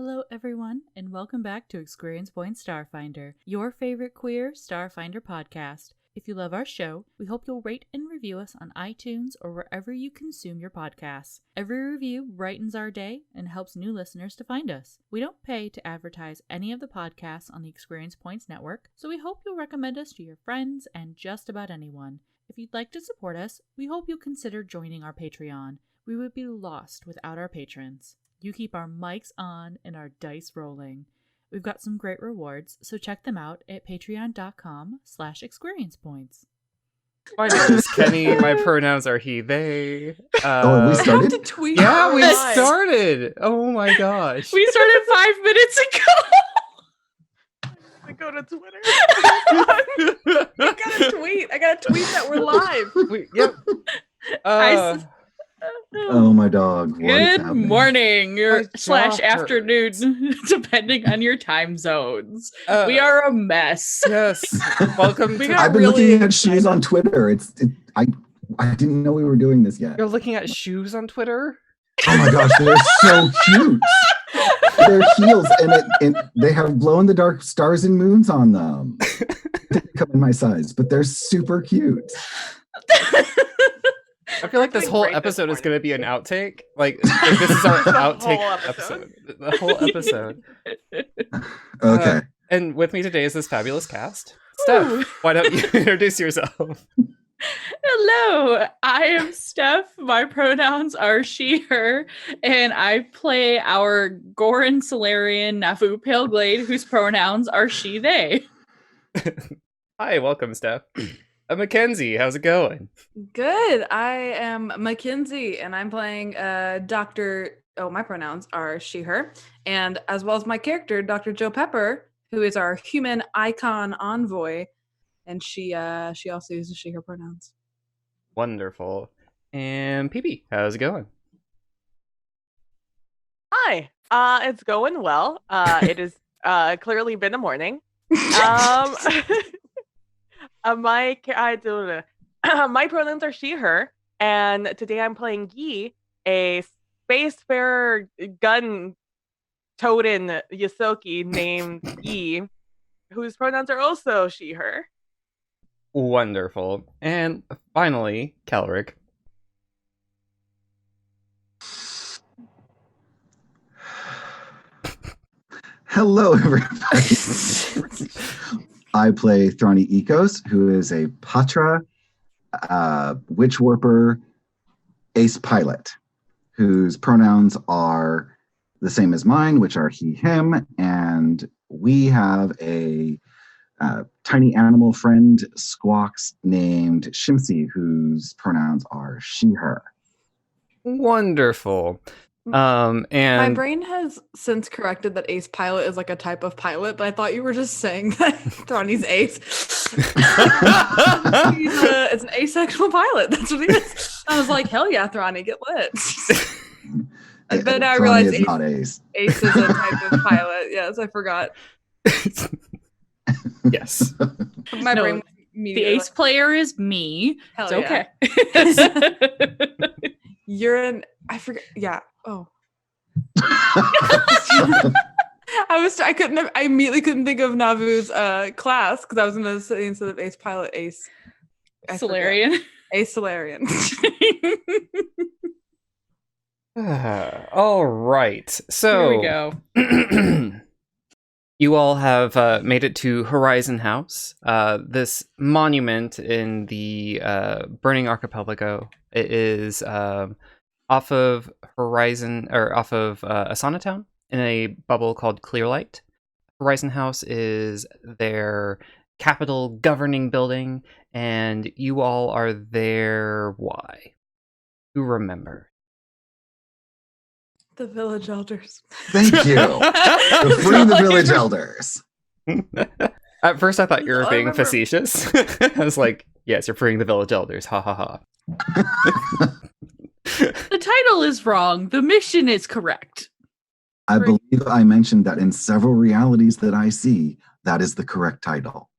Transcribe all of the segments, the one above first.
Hello, everyone, and welcome back to ExQueeriencePoints Starfinder, your favorite queer Starfinder podcast. If you love our show, we hope you'll rate and review us on iTunes or wherever you consume your podcasts. Every review brightens our day and helps new listeners to find us. We don't pay to advertise any of the podcasts on the Experience Points Network, so we hope you'll recommend us to your friends and just about anyone. If you'd like to support us, we hope you'll consider joining our Patreon. We would be lost without our patrons. You keep our mics on and our dice rolling. We've got some great rewards, so check them out at patreon.com/experiencepoints. My name is Kenny. My pronouns are he, they. We started? I have to tweet. Yeah, we started. Oh my gosh. We started 5 minutes ago. I go to Twitter. I gotta tweet that we're live. Yep. Oh, my dog. Good morning or / doctor. afternoon, depending on your time zones. We are a mess. Yes. Welcome to... I've been looking at shoes on Twitter. I didn't know we were doing this yet. You're looking at shoes on Twitter? Oh my gosh, they're so cute. They're heels, and they have glow-in-the-dark stars and moons on them. They come in my size, but they're super cute. I feel like this whole episode is going to be an outtake. Like this is our outtake episode. The whole episode. Okay. And with me today is this fabulous cast. Steph, why don't you introduce yourself? Hello, I am Steph. My pronouns are she, her, and I play our Goran Solarian Navu Paleglade, whose pronouns are she, they. Hi, welcome, Steph. Mackenzie, how's it going? Good. I am Mackenzie, and I'm playing Dr. Oh, my pronouns are she, her, and as well as my character, Dr. Joe Pepper, who is our human icon envoy, and she also uses she, her pronouns. Wonderful. And PB, how's it going? Hi. It's going well. It has clearly been a morning. My pronouns are she, her, and today I'm playing Yi, a spacefarer gun-toting Yosoki named Yi, whose pronouns are also she, her. Wonderful. And finally, Kelric. Hello, everybody. I play Thrani Ecos, who is a Patra Witchwarper ace pilot, whose pronouns are the same as mine, which are he, him, and we have a tiny animal friend, Squawks, named Shimsy, whose pronouns are she, her. Wonderful. And my brain has since corrected that ace pilot is like a type of pilot, but I thought you were just saying that Thrani's ace. It's an asexual pilot. That's what he is. I was like, hell yeah, Thrani, get lit. And then I realized ace is a type of pilot. Yes, I forgot. Yes. My brain was the ace player is me. Hell it's yeah. okay. You're an I forget. Yeah. Oh. I immediately couldn't think of Navu's class because I was gonna say instead of ace pilot, ace Solarian. Ace Solarian. All right. So here we go. You all have made it to Horizon House, this monument in the Burning Archipelago. It is off of Asana Town in a bubble called Clearlight. Horizon House is their capital governing building, and you all are there. Why? Who remember? The village elders. Thank you. We're freeing the village elders. At first, I thought you were I being remember. facetious. I was like, yes, you're freeing the village elders. Ha ha ha. The title is wrong. The mission is correct. I believe I mentioned that in several realities that I see, that is the correct title.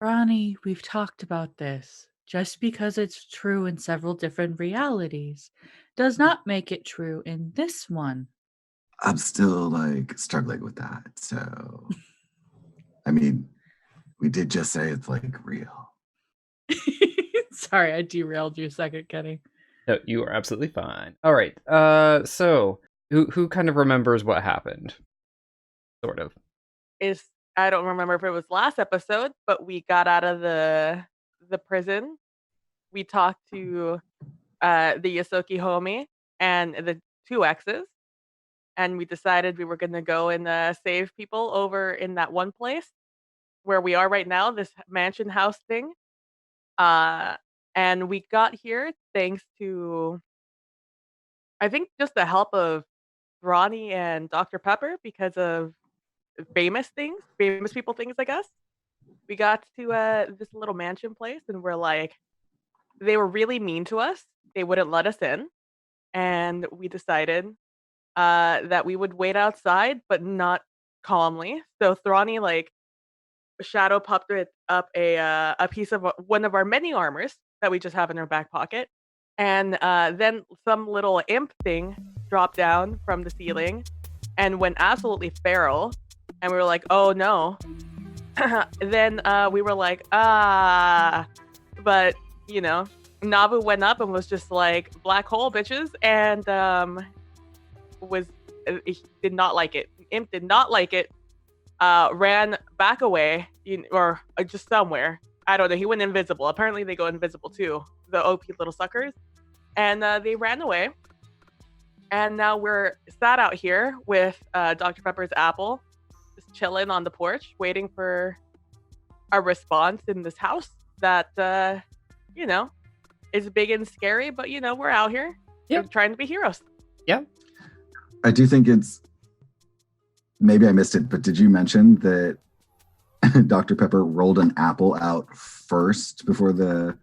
Ronnie, we've talked about this. Just because it's true in several different realities does not make it true in this one. I'm still like struggling with that. So, I mean, we did just say it's like real. Sorry, I derailed you a second, Kenny. No, you are absolutely fine. All right. So who kind of remembers what happened? Sort of. I don't remember if it was last episode, but we got out of the prison. We talked to the Yosoki Homie and the two exes, and we decided we were going to go and save people over in that one place where we are right now, this mansion house thing. And we got here thanks to, I think, just the help of Thrani and Dr. Pepper because of famous people things, I guess. We got to this little mansion place and we're like, they were really mean to us. They wouldn't let us in. And we decided that we would wait outside, but not calmly. So Thrani like shadow popped up a piece of one of our many armors that we just have in our back pocket. And then some little imp thing dropped down from the ceiling and went absolutely feral. And we were like, oh no. Then we were like, but you know, Navu went up and was just like, black hole bitches, and he did not like it. Imp did not like it. Ran back away, or just somewhere. I don't know. He went invisible. Apparently they go invisible too, the OP little suckers. And they ran away. And now we're sat out here with Dr. Pepper's apple, just chilling on the porch, waiting for a response in this house that, is big and scary. But, we're out here trying to be heroes. Yeah. I do think maybe I missed it, but did you mention that Dr. Pepper rolled an apple out first before the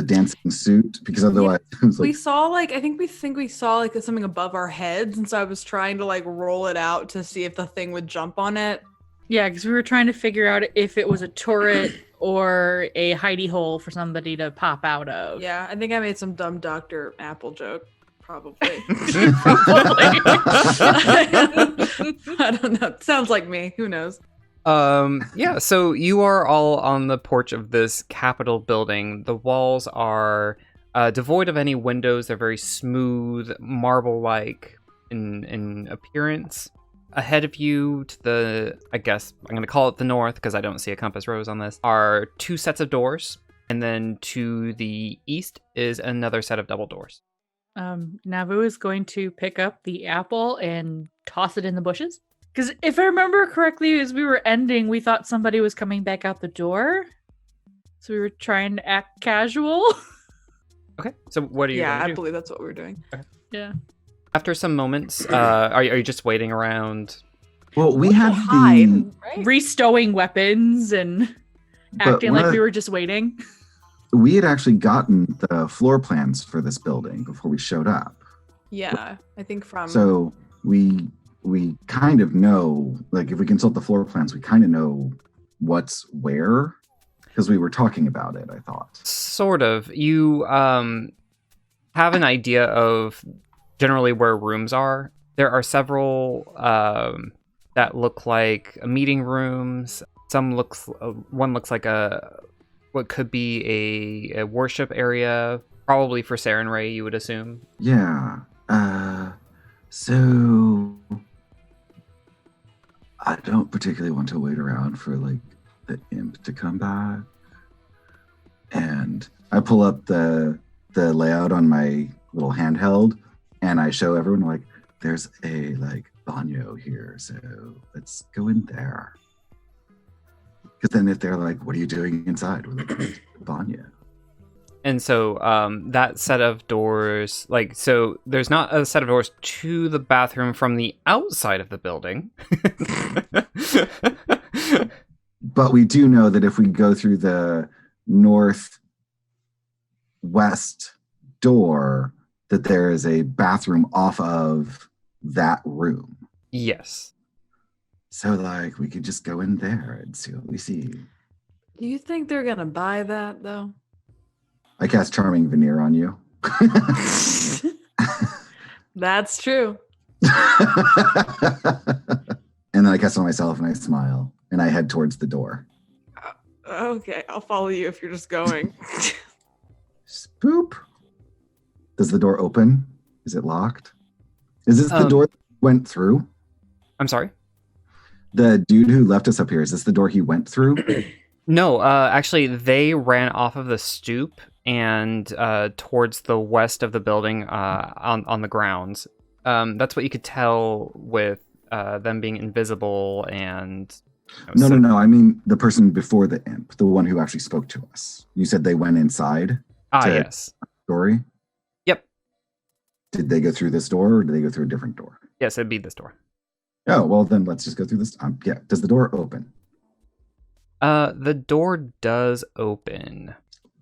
dancing suit? Because otherwise, it was like, we saw I think we saw something above our heads, and so I was trying to roll it out to see if the thing would jump on it. Yeah, because we were trying to figure out if it was a turret or a hidey hole for somebody to pop out of. Yeah, I think I made some dumb Dr. Apple joke. Probably. I don't know. Sounds like me. Who knows? Yeah, so you are all on the porch of this Capitol building. The walls are devoid of any windows. They're very smooth, marble-like in appearance. Ahead of you to the, I guess, I'm going to call it the north because I don't see a compass rose on this, are two sets of doors. And then to the east is another set of double doors. Navu is going to pick up the apple and toss it in the bushes. Because if I remember correctly, as we were ending, we thought somebody was coming back out the door. So we were trying to act casual. Okay, so what are you Yeah, gonna do? I believe that's what we were doing. Okay. Yeah. After some moments, are you just waiting around? well, we had Hide, right? Restowing weapons and acting like we were just waiting. We had actually gotten the floor plans for this building before we showed up. Yeah, I think from... So we kind of know, if we consult the floor plans, we kind of know what's where, because we were talking about it, I thought. Sort of. You have an idea of generally where rooms are. There are several that look like meeting rooms. One looks like what could be a worship area, probably for Saren Ray, you would assume. Yeah. So I don't particularly want to wait around for the imp to come back. And I pull up the layout on my little handheld and I show everyone there's a banyo here, so let's go in there. Because then if they're what are you doing inside? We're banyo. And so that set of doors, so there's not a set of doors to the bathroom from the outside of the building. But we do know that if we go through the northwest door, that there is a bathroom off of that room. Yes. So we could just go in there and see what we see. Do you think they're going to buy that, though? I cast Charming Veneer on you. That's true. And then I cast on myself and I smile and I head towards the door. Okay, I'll follow you if you're just going. Spoop. Does the door open? Is it locked? Is this the door that went through? I'm sorry? The dude who left us up here, is this the door he went through? No, actually, they ran off of the stoop and towards the west of the building on the grounds. That's what you could tell with them being invisible and... No. I mean the person before the imp, the one who actually spoke to us. You said they went inside? Yes. Story? Yep. Did they go through this door or did they go through a different door? Yes, it'd be this door. Oh, well then let's just go through this. Yeah. Does the door open? The door does open.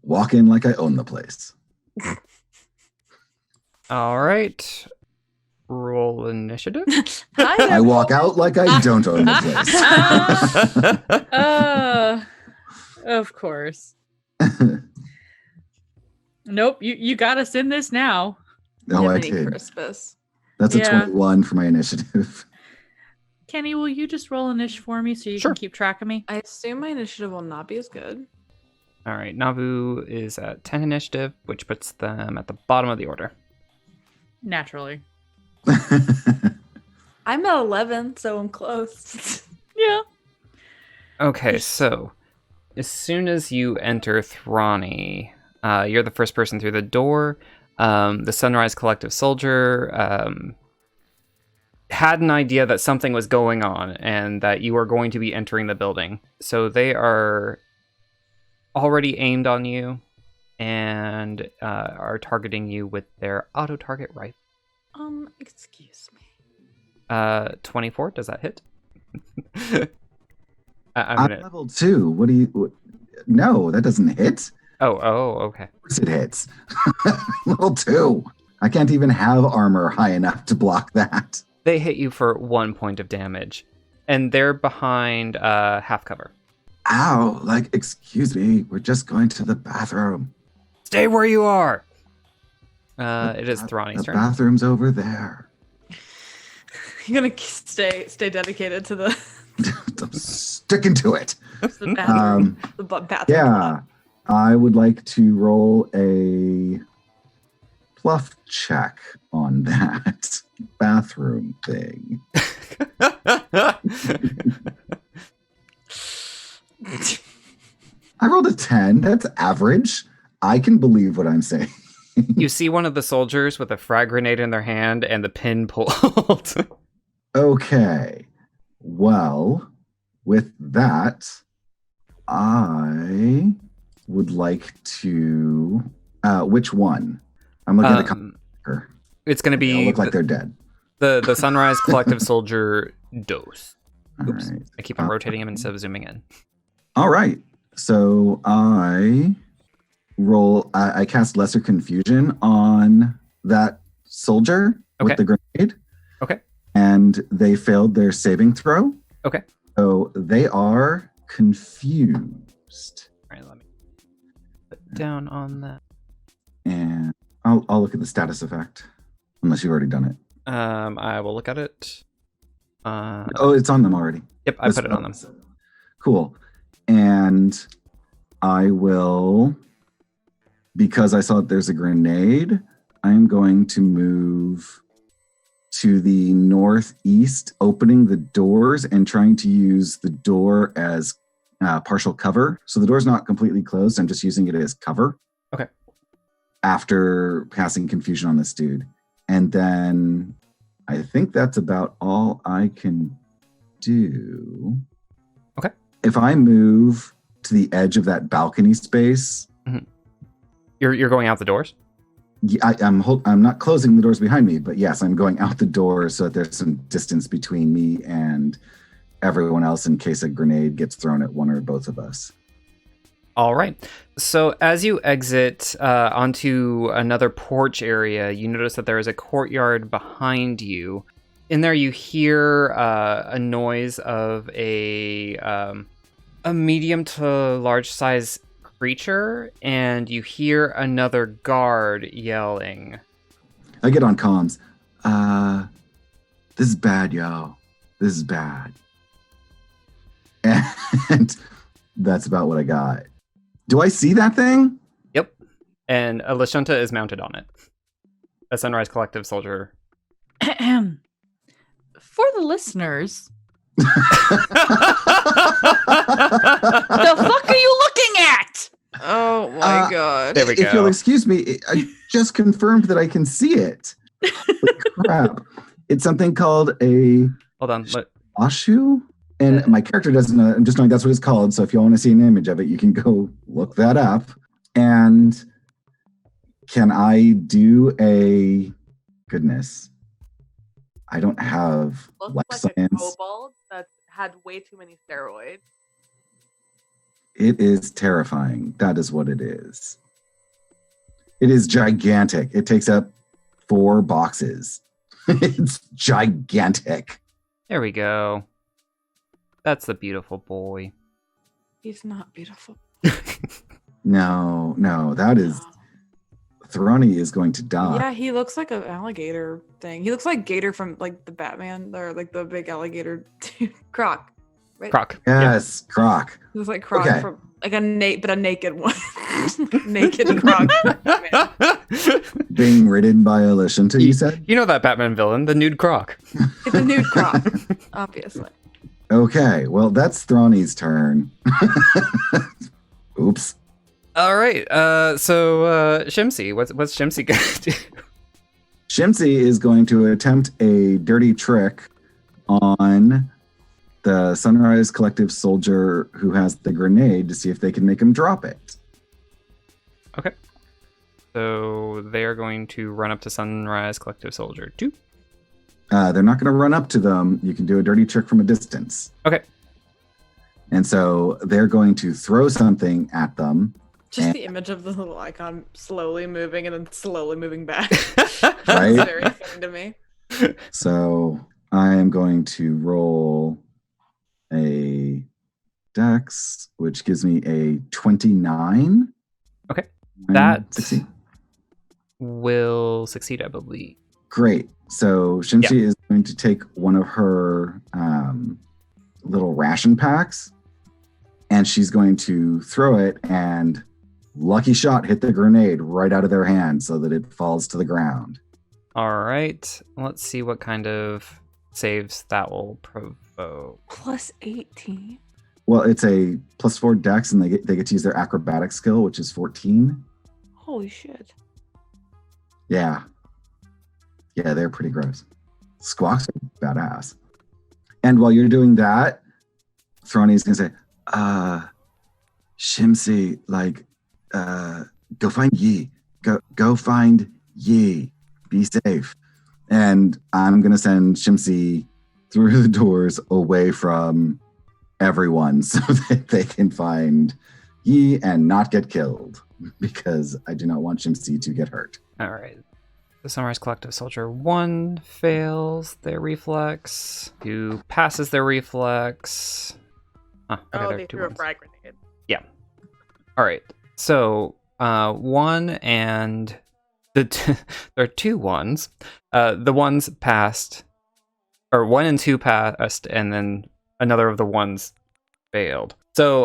Walk in like I own the place. All right. Roll initiative. I walk out like I don't own the place. Of course. Nope, you got us in this now. No, I did. Christmas. That's a 21 for my initiative. Kenny, will you just roll initiative for me so you can keep track of me? I assume my initiative will not be as good. All right, Navu is at 10 initiative, which puts them at the bottom of the order. Naturally. I'm at 11, so I'm close. Yeah. Okay, so as soon as you enter Thrani, you're the first person through the door. The Sunrise Collective Soldier had an idea that something was going on and that you are going to be entering the building. So they are already aimed on you and are targeting you with their auto-target rifle. Excuse me. 24, does that hit? I'm level 2. What do you... No, that doesn't hit. Oh, okay. Of course it hits. Level 2. I can't even have armor high enough to block that. They hit you for 1 point of damage, and they're behind half cover. Ow, excuse me, we're just going to the bathroom. Stay where you are! It is Thrani's turn. The bathroom's over there. You're gonna stay dedicated to the... I'm sticking to it. The bathroom. The bathroom. Yeah, I would like to roll a pluff check on that bathroom thing. I rolled a 10. That's average. I can believe what I'm saying. You see one of the soldiers with a frag grenade in their hand and the pin pulled. Okay. Well, with that, I would like to... which one? I'm looking at the cover. It's going to be... They look like they're dead. The Sunrise Collective Soldier Dose. Oops. Right. I keep on rotating him instead of zooming in. All right. So I roll... I cast Lesser Confusion on that soldier with the grenade. Okay. And they failed their saving throw. Okay. So they are confused. All right, let me put down on that. And I'll look at the status effect, unless you've already done it. I will look at it. It's on them already. Yep, I put it on them. Cool. And I will, because I saw that there's a grenade, I'm going to move to the northeast, opening the doors and trying to use the door as partial cover. So the door's not completely closed. I'm just using it as cover. Okay. After casting confusion on this dude. And then I think that's about all I can do. Okay. If I move to the edge of that balcony space... Mm-hmm. You're going out the doors? Yeah, I'm not closing the doors behind me, but yes, I'm going out the door so that there's some distance between me and everyone else in case a grenade gets thrown at one or both of us. All right. So as you exit onto another porch area, you notice that there is a courtyard behind you. In there, you hear a noise of a medium to large size creature, and you hear another guard yelling. I get on comms. This is bad, y'all. This is bad. And that's about what I got. Do I see that thing? Yep. And Lashunta is mounted on it. A Sunrise Collective soldier. For the listeners, The the fuck are you looking at? Oh my god. There we go. If you'll excuse me, I just confirmed that I can see it. Holy crap. It's something called a Hold on. Ashu? And my character doesn't know. I'm just knowing that's what it's called. So if you want to see an image of it, you can go look that up. And can I do a... Goodness. I don't have Looks life like science. a kobold that had way too many steroids. It is terrifying. That is what it is. It is gigantic. It takes up 4 boxes. It's gigantic. There we go. That's the beautiful boy. He's not beautiful. No, that is... Thrani is going to die. Yeah, he looks like an alligator thing. He looks like Gator from like the Batman, or like the big alligator Croc. Right? Croc. Yes, Croc. He looks like Croc Okay. from like a naked one. Naked Croc. Man. Being ridden by a Lashunta, you said? You know that Batman villain, the nude Croc. It's a nude Croc, obviously. Okay, well, that's Thrani's turn. Oops. All right. So Shimsy, what's Shimsy gonna do? Shimsy is going to attempt a dirty trick on the Sunrise Collective soldier who has the grenade to see if they can make him drop it. Okay. So they are going to run up to Sunrise Collective Soldier 2. They're not going to run up to them. You can do a dirty trick from a distance. Okay. And so they're going to throw something at them. Just And- the image of the little icon slowly moving and then slowly moving back. Right? It's very funny to me. So I am going to roll a dex, which gives me a 29. Okay. And That 16. will succeed, I believe. Great. So Shimshi is going to take one of her little ration packs, and she's going to throw it, and lucky shot, hit the grenade right out of their hand so that it falls to the ground. All right. Let's see what kind of saves that will provoke. Plus 18. Well, it's a +4 dex, and they get to use their acrobatic skill, which is 14. Holy shit. Yeah, they're pretty gross. Squawks are badass. And while you're doing that, Thrani's gonna say, Shimsy, like, go find Yi. Go find Yi. Be safe. And I'm gonna send Shimsy through the doors away from everyone so that they can find Yi and not get killed, because I do not want Shimsy to get hurt. All right. The Sunrise Collective Soldier 1 fails their reflex. 2 passes their reflex. Okay, Oh, there are they 2 threw a ones. frag grenade. All right. So 1 and there are 2 ones. The ones passed, or 1 and 2 passed, and then another of the ones failed. So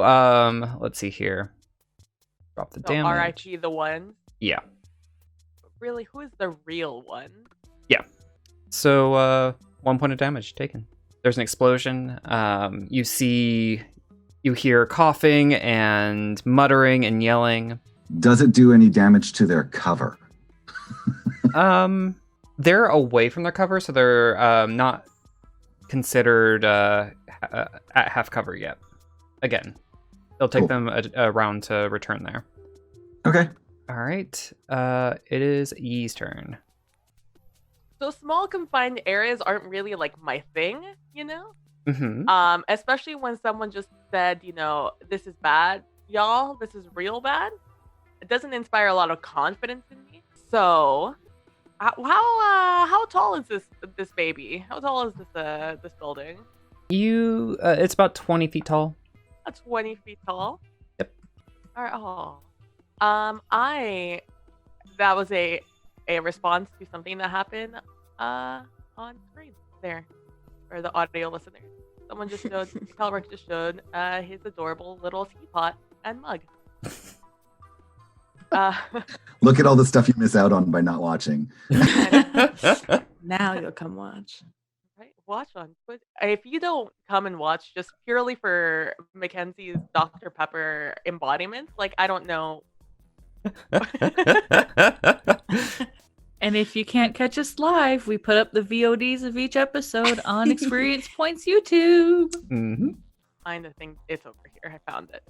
let's see here. Drop the So damage. RIP the one. Yeah. Really, who is the real one? So 1 point of damage taken. There's an explosion. You hear coughing and muttering and yelling. Does it do any damage to their cover? They're away from their cover, so they're not considered at half cover yet. Again, it'll take Cool. them a round to return there. Okay. All right. It is Yi's turn. So small confined areas aren't really like my thing, you know? Mm-hmm. Especially when someone just said, this is bad, y'all, this is real bad. It doesn't inspire a lot of confidence in me. So, how tall is this baby? How tall is this building? It's about 20 feet tall. 20 feet tall. Yep. All right. That was a response to something that happened on screen. there, or the audio listeners. Someone just showed, Calric just showed his adorable little teapot and mug. Look at all the stuff you miss out on by not watching. Now you'll come watch. Right, watch on. But if you don't come and watch just purely for Mackenzie's Dr. Pepper embodiment, like I don't know. And if you can't catch us live, we put up the VODs of each episode on Experience Points YouTube. Mm-hmm. Find the thing. It's over here. I found it.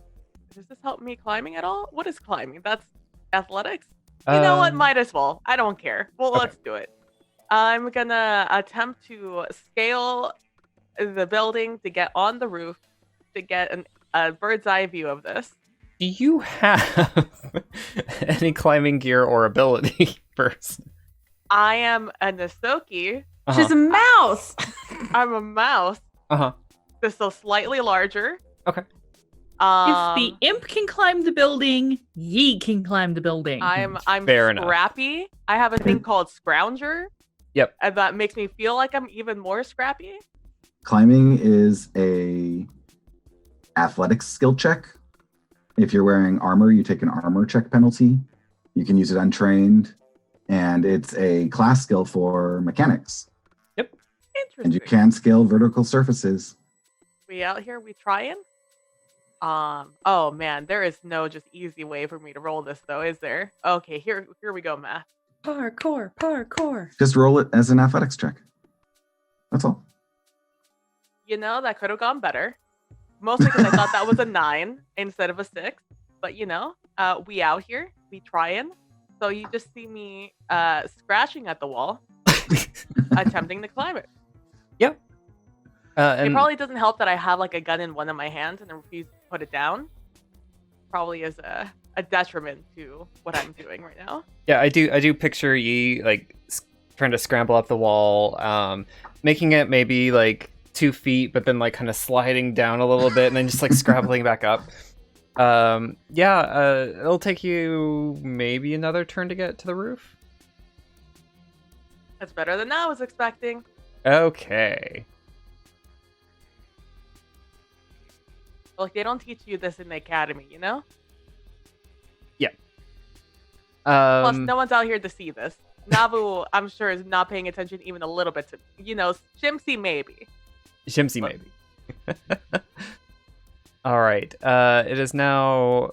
Does this help me climbing at all? What is climbing? That's athletics? You know what? Might as well. I don't care. Well, Okay. Let's do it. I'm gonna attempt to scale the building to get on the roof to get a bird's eye view of this. Do you have any climbing gear or ability first? I am a Nasoki. She's a mouse. I'm a mouse. Uh-huh. Just so slightly larger. Okay. If the imp can climb the building, ye can climb the building. I'm Fair enough. scrappy. I have a thing called Scrounger. Yep. And that makes me feel like I'm even more scrappy. Climbing is a athletics skill check. If you're wearing armor, you take an armor check penalty. You can use it untrained. And it's a class skill for mechanics. Interesting. And you can scale vertical surfaces. We out here, we trying? Oh man, there is no just easy way for me to roll this though, is there? Okay, here we go, math. Parkour. Just roll it as an athletics check. That's all. You know, that could have gone better. Mostly because I thought that was a 9 instead of a 6. But you know, we out here, we trying. So you just see me scratching at the wall, attempting to climb it. Yep. It probably doesn't help that I have like a gun in one of my hands and I refuse to put it down. Probably is a detriment to what I'm doing right now. Yeah, I do picture Yi like trying to scramble up the wall, making it maybe like 2 feet, but then like kind of sliding down a little bit and then just like scrabbling back up. It'll take you maybe another turn to get to the roof. That's better than I was expecting. Okay. Like they don't teach you this in the academy, you know? Yeah. Plus, no one's out here to see this. Navu, I'm sure, is not paying attention even a little bit to, you know, Shimsy maybe. Shimsy maybe. All right. It is now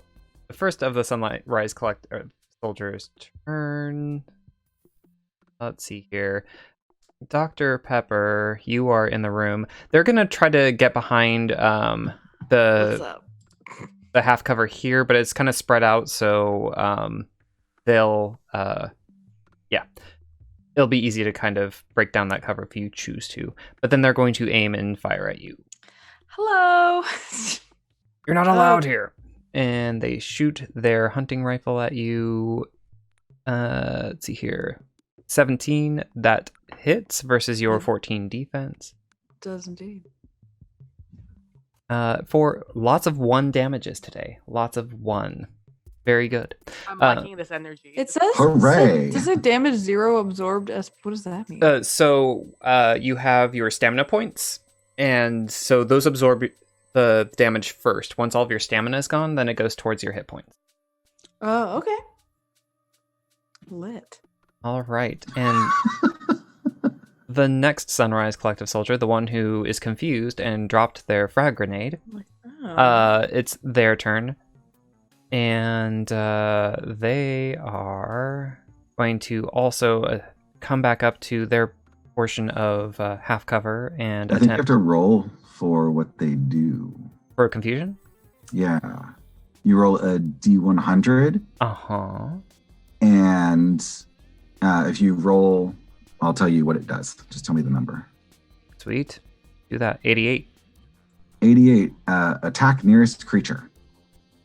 the first of the Sunrise Soldiers' turn. Let's see here. Dr. Pepper, you are in the room. They're gonna try to get behind What's up? the half cover here, but it's kind of spread out, so they'll it'll be easy to kind of break down that cover if you choose to. But then they're going to aim and fire at you. Hello. You're not allowed here. And they shoot their hunting rifle at you. Let's see here. 17, that hits versus your 14 defense. Does indeed. For lots of 1 damages today. Lots of 1. Very good. I'm liking this energy. It says, Hooray. Does it damage 0 absorbed? What does that mean? So you have your stamina points, and so those absorb the damage first. Once all of your stamina is gone, then it goes towards your hit points. Oh, okay. Lit. All right, and the next Sunrise Collective Soldier, the one who is confused and dropped their frag grenade, it's their turn. And they are going to also come back up to their portion of half cover and I think you have attempt to roll for what they do. for confusion. Yeah. You roll a D100, Uh-huh. and if you roll, I'll tell you what it does. Just tell me the number. Sweet. Do that. 88. 88, attack nearest creature.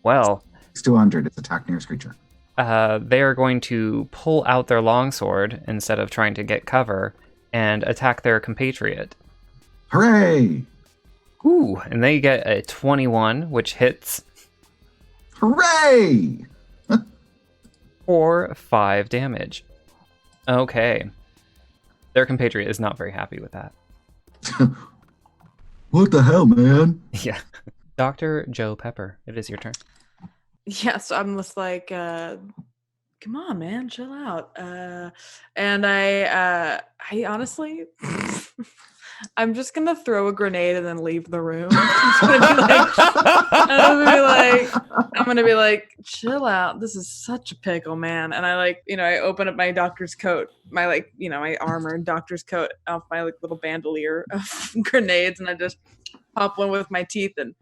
Well, 200, it's attack nearest creature. they are going to pull out their longsword instead of trying to get cover and attack their compatriot. Hooray! Ooh, and they get a 21, which hits Hooray! for 5 damage. Okay. Their compatriot is not very happy with that. What the hell, man? Yeah. Dr. Joe Pepper, it is your turn. Yeah, so I'm just like, come on, man, chill out. And I honestly, I'm just gonna throw a grenade and then leave the room. I'm gonna be like, chill out. This is such a pickle, man. And I I open up my doctor's coat, my my armored doctor's coat off my little bandolier of grenades, and I just pop one with my teeth and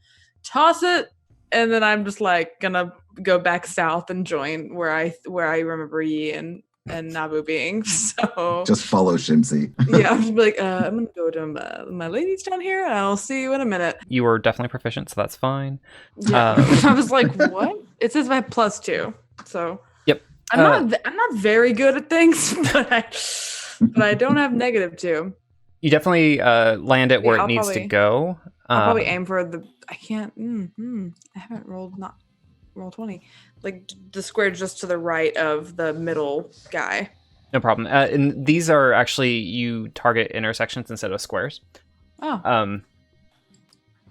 toss it. And then I'm just gonna go back south and join where I remember Yi and Navu being. So just follow Shimsy. Yeah, I'm just I'm gonna go to my ladies down here, and I'll see you in a minute. You were definitely proficient, so that's fine. Yeah, I was like, what? It says my +2, so yep. I'm not very good at things, but I don't have -2. You definitely land it where it needs to go. I'll probably aim for the. I can't. I haven't roll 20. Like the square just to the right of the middle guy. No problem. And these are actually, you target intersections instead of squares. Oh.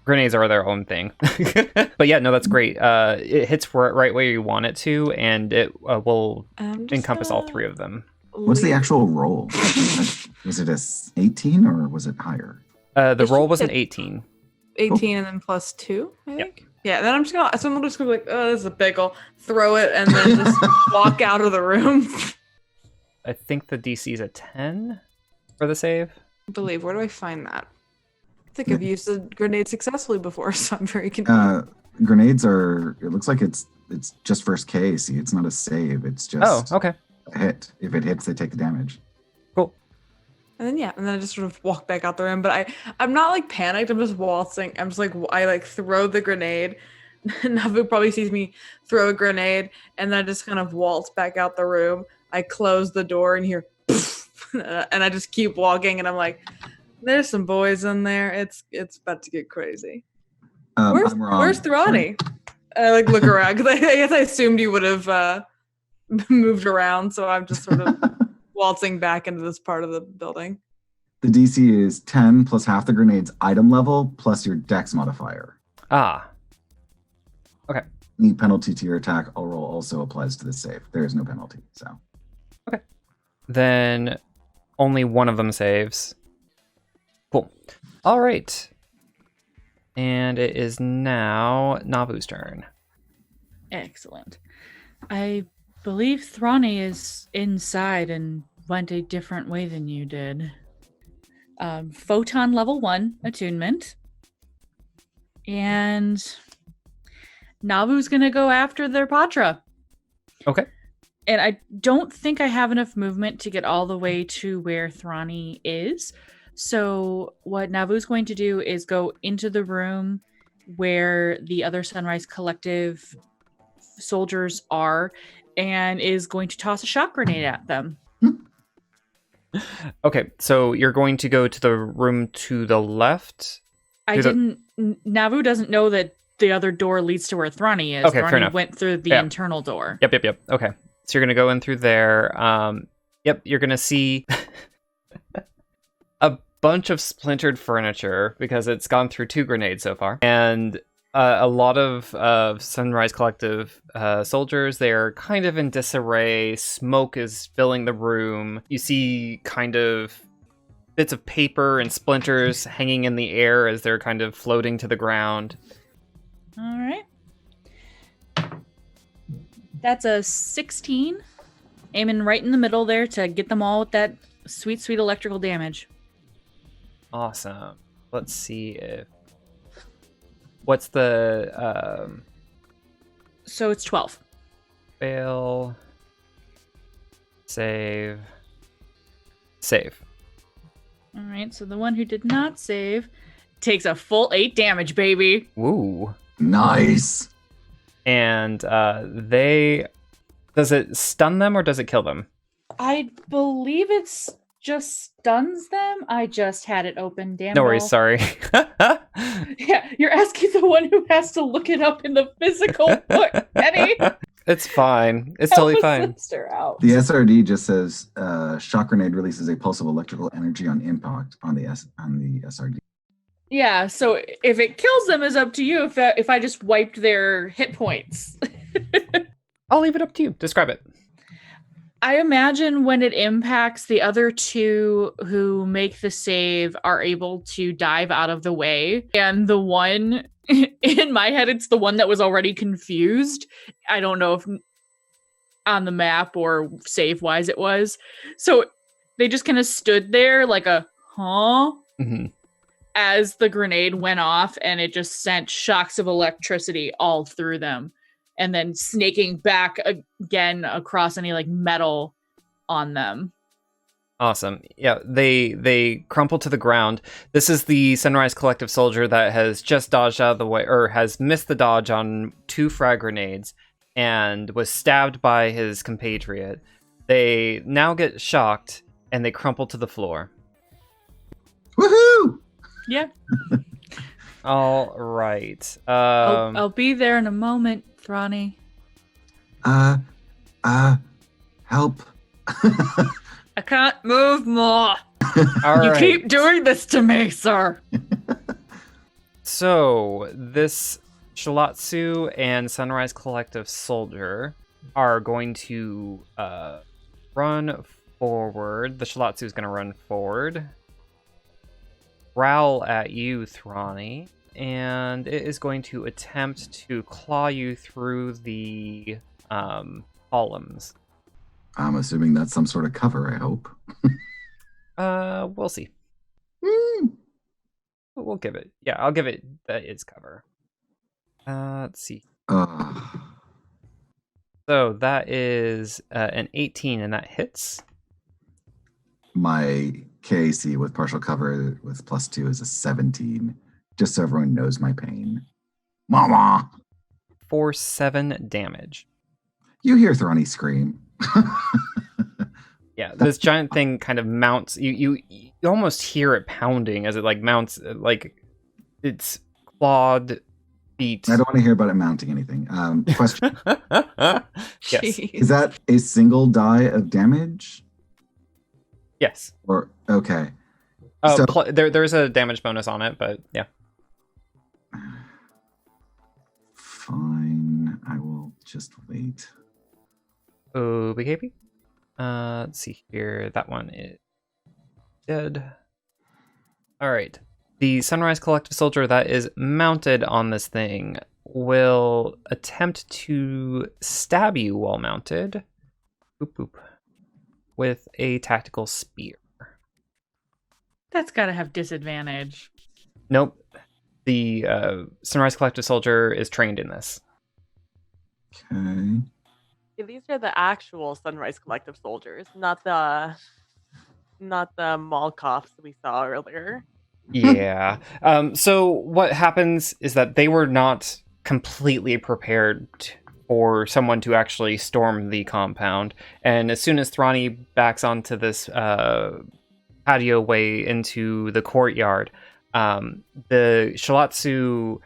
Grenades are their own thing. But yeah, no, that's great. It hits right where you want it to, and it will encompass all three of them. What's the actual roll? Was it a 18 or was it higher? The roll was an 18. 18 and then +2, I think. Yep. Yeah, then I'm just gonna be like, oh, this is a pickle. Throw it and then just walk out of the room. I think the DC is a 10 for the save. I believe. Where do I find that? I think I've used a grenade successfully before, so I'm very confused. Grenades are. It looks like it's just first K. See, it's not a save. It's just okay. A hit. If it hits, they take the damage. Cool. And then I just sort of walk back out the room, but I'm not panicked. I'm just waltzing. I'm just I throw the grenade. Navu probably sees me throw a grenade, and then I just kind of waltz back out the room. I close the door and hear, and I just keep walking, and I'm like, "There's some boys in there. It's about to get crazy." Where's Thrani? I look around because I guess I assumed you would have moved around, so I'm just sort of waltzing back into this part of the building. The DC is 10 plus half the grenade's item level plus your dex modifier. Okay. Any penalty to your attack or roll also applies to the save. There is no penalty, so. Okay. Then only one of them saves. Cool. All right. And it is now Navu's turn. Excellent. I believe Thrani is inside and went a different way than you did. Photon level 1 attunement. And Navu's gonna go after their Patra. Okay. And I don't think I have enough movement to get all the way to where Thrani is. So what Navu's going to do is go into the room where the other Sunrise Collective soldiers are, and is going to toss a shock grenade at them. Okay, so you're going to go to the room to the left? Navu doesn't know that the other door leads to where Thrani is. Okay, Thrani fair enough. went through the internal door. Yep. Okay, so you're going to go in through there. You're going to see a bunch of splintered furniture because it's gone through 2 grenades so far. And a lot of Sunrise Collective soldiers. They're kind of in disarray. Smoke is filling the room. You see kind of bits of paper and splinters hanging in the air as they're kind of floating to the ground. All right. That's a 16. Aiming right in the middle there to get them all with that sweet, sweet electrical damage. Awesome. Let's see if... What's the... So it's 12. Fail. Save. All right, so the one who did not save takes a full 8 damage, baby. Woo. Nice. And does it stun them or does it kill them? I believe it's just stuns them. I just had it open. Damn. No worries, sorry. Yeah, you're asking the one who has to look it up in the physical book, Eddie. It's fine. It's totally fine. Sister out. The SRD just says shock grenade releases a pulse of electrical energy on impact on the SRD. Yeah, so if it kills them, is up to you. If I just wiped their hit points, I'll leave it up to you. Describe it. I imagine when it impacts, the other two who make the save are able to dive out of the way, and the one in my head, it's the one that was already confused. I don't know if on the map or save wise it was. So they just kind of stood there like a huh. Mm-hmm. As the grenade went off, and it just sent shocks of electricity all through them, and then snaking back again across any like metal on them. Awesome. Yeah, they crumple to the ground. This is the Sunrise Collective soldier that has just dodged out of the way, or has missed the dodge on 2 frag grenades and was stabbed by his compatriot. They now get shocked and they crumple to the floor. Woohoo! Yeah. All right. I'll be there in a moment, Thrani. Help. I can't move more. All You right. keep doing this to me, sir. So this Shilatsu and Sunrise Collective soldier are going to run forward. The Shilatsu is going to run forward, growl at you, Thrani, and it is going to attempt to claw you through the columns. I'm assuming that's some sort of cover, I hope. We'll see. Mm. We'll give it. Yeah, I'll give it that is cover. Let's see. So that is an 18, and that hits. My KAC with partial cover with +2 is a 17. Just so everyone knows my pain. Mama! For 7 damage. You hear Thrani scream. Yeah, this giant thing kind of mounts. You almost hear it pounding as it like mounts, like its clawed feet. I don't want to hear about it mounting anything. Question. Yes. Jeez. Is that a single die of damage? Yes. Or okay. Oh, So- there's a damage bonus on it, but yeah. Fine. I will just wait. Oh, BKB. Let's see here. That one is dead. All right. The Sunrise Collective soldier that is mounted on this thing will attempt to stab you while mounted. Boop, boop. With a tactical spear. That's gotta have disadvantage. Nope. The Sunrise Collective soldier is trained in this. Okay. Yeah, these are the actual Sunrise Collective soldiers, not the mall cops we saw earlier. Yeah. So what happens is that they were not completely prepared for someone to actually storm the compound. And as soon as Thrani backs onto this patio way into the courtyard, the Shilatsu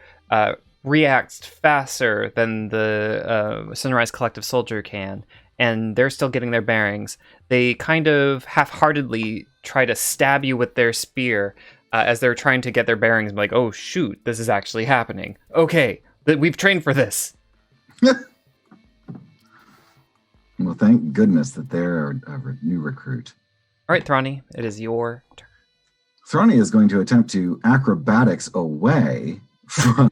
reacts faster than the Sunrise Collective soldier can, and they're still getting their bearings. They kind of half-heartedly try to stab you with their spear as they're trying to get their bearings. Like, oh shoot, this is actually happening. Okay, we've trained for this. Well, thank goodness that they're a new recruit. All right, Thrani, it is your turn. Thrani is going to attempt to acrobatics away from...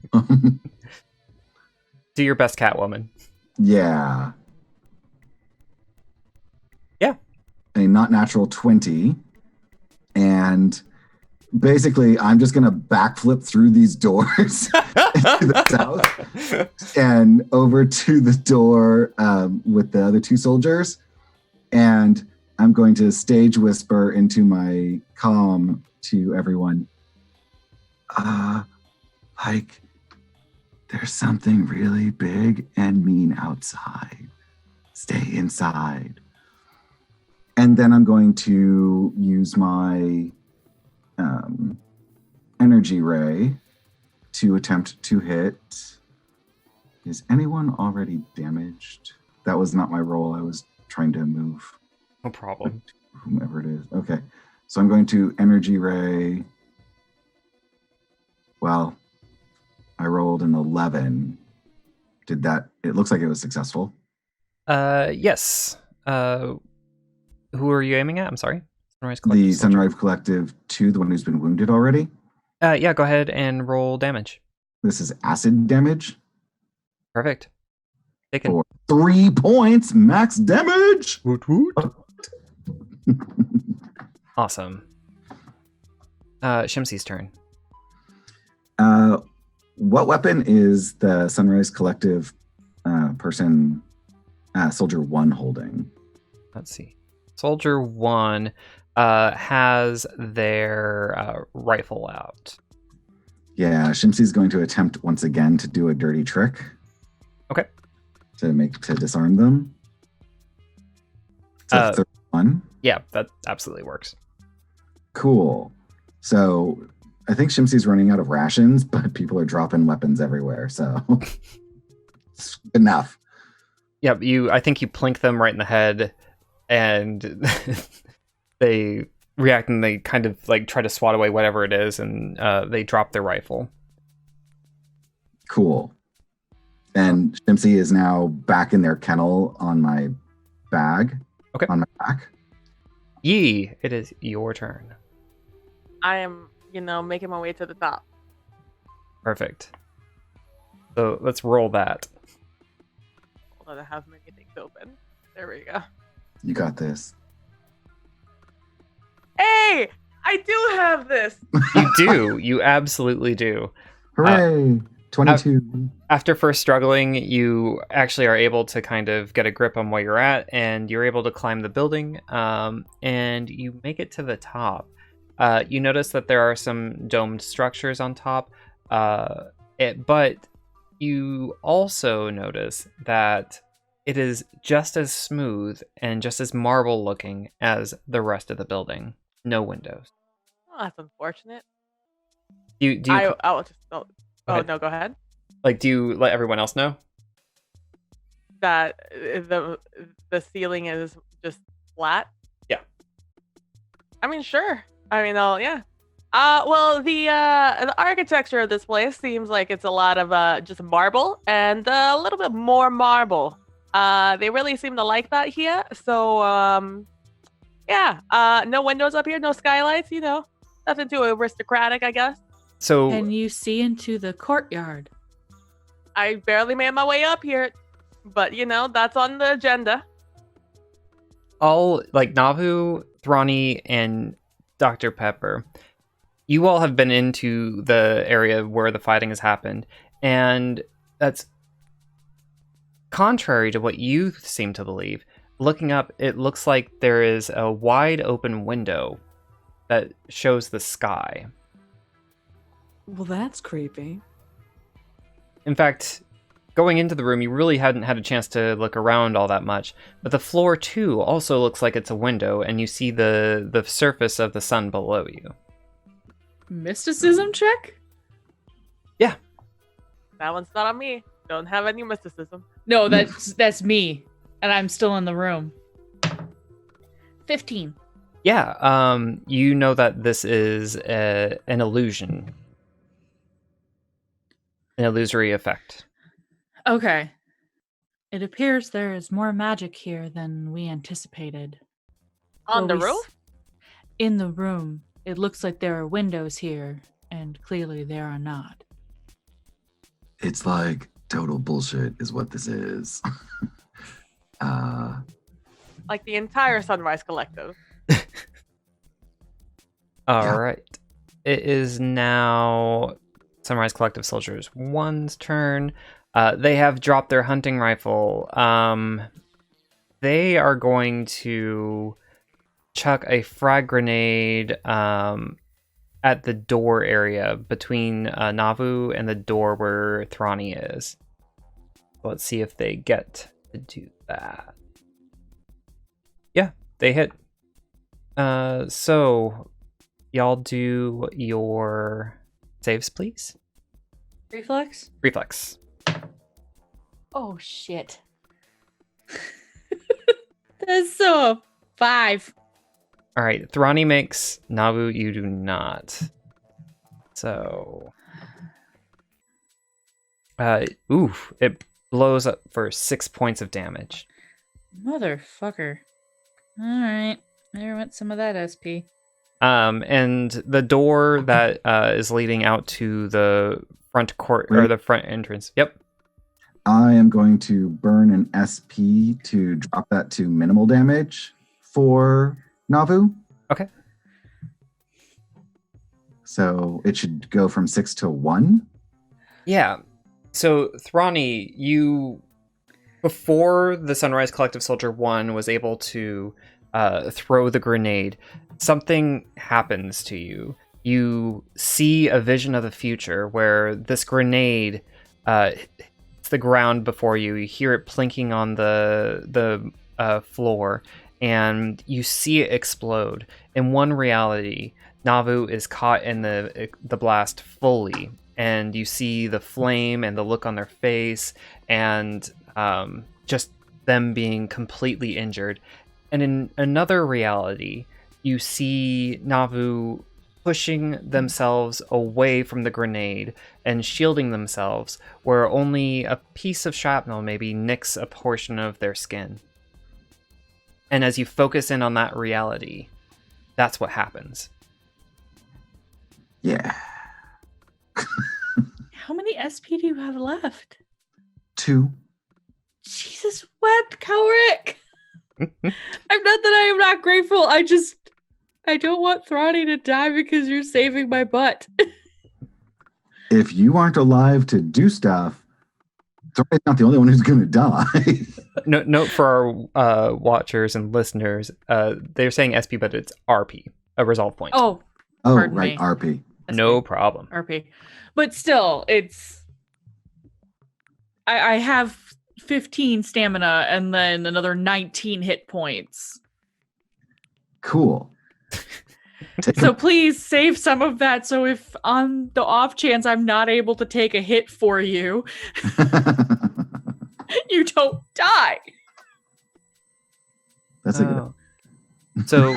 Do your best, Catwoman. Yeah. Yeah. A not natural 20. And basically, I'm just going to backflip through these doors to the south and over to the door with the other 2 soldiers. And I'm going to stage whisper into my comm to everyone. Like, there's something really big and mean outside. Stay inside. And then I'm going to use my energy ray to attempt to hit. Is anyone already damaged? That was not my role. I was trying to move No problem. whomever it is. Okay. So I'm going to energy ray. Well, I rolled an 11. Did that? It looks like it was successful. Yes. Who are you aiming at? I'm sorry. Sunrise The Collective Soldier. Sunrise Collective 2, the one who's been wounded already. Yeah, go ahead and roll damage. This is acid damage Perfect. Taken. for 3 points, max damage. Woot woot. Awesome. Shimsi's turn. What weapon is the Sunrise Collective person, Soldier 1, holding? Let's see. Soldier 1 has their rifle out. Yeah, Shimsi's going to attempt once again to do a dirty trick. Okay. To disarm them. It's a 31. Yeah, that absolutely works. Cool. So I think Shimsi's running out of rations, but people are dropping weapons everywhere, so it's enough. Yeah, I think you plink them right in the head, and they react and they kind of like try to swat away whatever it is, and they drop their rifle. Cool. And Shimsi is now back in their kennel on my bag. Okay. On my back. Yee, it is your turn. I am, making my way to the top. Perfect. So let's roll that. Hold on, I have many things open. There we go. You got this. Hey, I do have this. You do. You absolutely do. Hooray! 22. After first struggling, you actually are able to kind of get a grip on where you're at, and you're able to climb the building, and you make it to the top. You notice that there are some domed structures on top, but you also notice that it is just as smooth and just as marble looking as the rest of the building. No windows. Oh, that's unfortunate. Do you no, go ahead. do you let everyone else know That the ceiling is just flat? Yeah. I mean, sure. I mean, yeah. Well, the architecture of this place seems like it's a lot of just marble and a little bit more marble. They really seem to like that here. So, yeah. No windows up here, no skylights. Nothing too aristocratic, I guess. so Can you see into the courtyard? I barely made my way up here, but that's on the agenda. all like Navu, Thrani, and Dr. Pepper, you all have been into the area where the fighting has happened, and that's contrary to what you seem to believe. Looking up, it looks like there is a wide open window that shows the sky. Well, that's creepy. In fact, going into the room, you really hadn't had a chance to look around all that much, but the floor too also looks like it's a window, and you see the surface of the sun below you. Mysticism check? Yeah. That one's not on me. Don't have any mysticism. No, that's me, and I'm still in the room. 15. Yeah, you know that this is an illusion. An illusory effect. Okay. It appears there is more magic here than we anticipated. On the Well, roof? In the room. It looks like there are windows here, and clearly there are not. It's like total bullshit is what this is. Like the entire Sunrise Collective. All right. It is now Sunrise Collective Soldiers 1's turn. They have dropped their hunting rifle. They are going to chuck a frag grenade at the door area between Navu and the door where Thrani is. Let's see if they get to do that. Yeah, they hit. So y'all do your saves, please. Reflex? Reflex. Oh, shit. That's so a 5. All right, Thrani makes. Navu, you do not. So, it blows up for 6 points of damage. Motherfucker. All right. There went some of that SP. And the door that is leading out to the front court or the front entrance. Yep. I am going to burn an SP to drop that to minimal damage for Navu. Okay. So it should go from 6 to 1. Yeah. So Thrani, you before the Sunrise Collective Soldier 1 was able to throw the grenade, something happens to you. You see a vision of the future where this grenade hits the ground before you. You hear it plinking on the floor, and you see it explode. In one reality, Navu is caught in the blast fully, and you see the flame and the look on their face, and just them being completely injured. And in another reality, you see Navu pushing themselves away from the grenade and shielding themselves, where only a piece of shrapnel maybe nicks a portion of their skin. And as you focus in on that reality, that's what happens. Yeah. How many SP do you have left? 2. Jesus wept, Kelric! I'm not that I am not grateful. I don't want Thrani to die because you're saving my butt. If you aren't alive to do stuff, Thrani's not the only one who's going to die. Note for our watchers and listeners, they're saying SP, but it's RP, a resolve point. Oh, pardon right, me. RP. No problem. RP. But still, it's... I have 15 stamina and then another 19 hit points. Cool. So please save some of that so if on the off chance I'm not able to take a hit for you, you don't die. That's a good. So,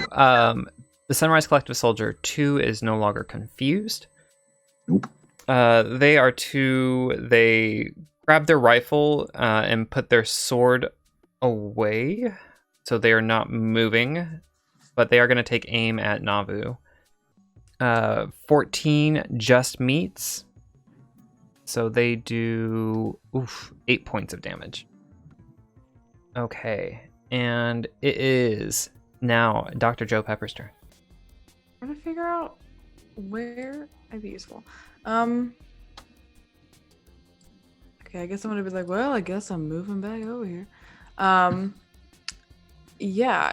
the Sunrise Collective Soldier 2 is no longer confused. Nope. They grab their rifle and put their sword away, so they are not moving, but they are going to take aim at Navu. 14 just meets, so they do 8 points of damage. Okay, and it is now Dr. Joe Pepper's turn. I'm trying to figure out where I'd be useful. Okay, I guess I'm gonna be like, well, I guess I'm moving back over here. Yeah,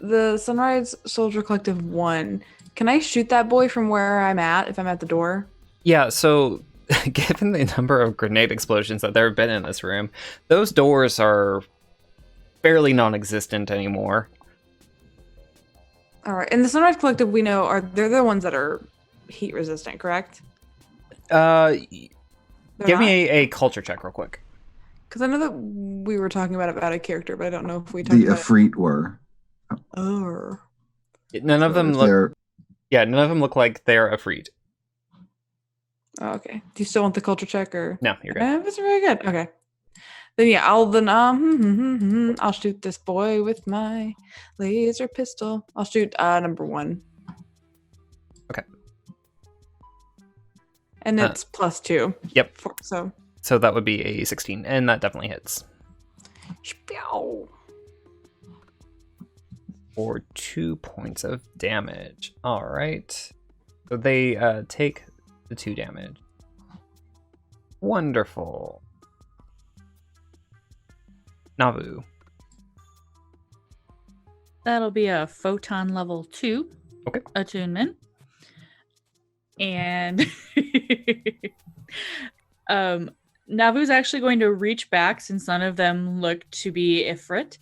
the Sunrise Soldier Collective 1, can I shoot that boy from where I'm at if I'm at the door? Yeah, so given the number of grenade explosions that there have been in this room, those doors are fairly non-existent anymore. All right, and the Sunrise Collective, we know, they're the ones that are heat resistant, correct? Give me a culture check real quick. Because I know that we were talking about a character, but I don't know if we talked The about Efreet were. Oh. None of them look. Yeah, none of them look like they're Efreet. Oh, okay. Do you still want the culture check or? No, you're good. That's very good. Okay. Then yeah, I'll shoot this boy with my laser pistol. I'll shoot number 1. Okay. And it's +2. Yep. So that would be a 16, and that definitely hits. Speow. For 2 points of damage. All right. So they take the 2 damage. Wonderful. Navu. That'll be a photon level 2 attunement. And Navu's actually going to reach back, since none of them look to be Ifrit,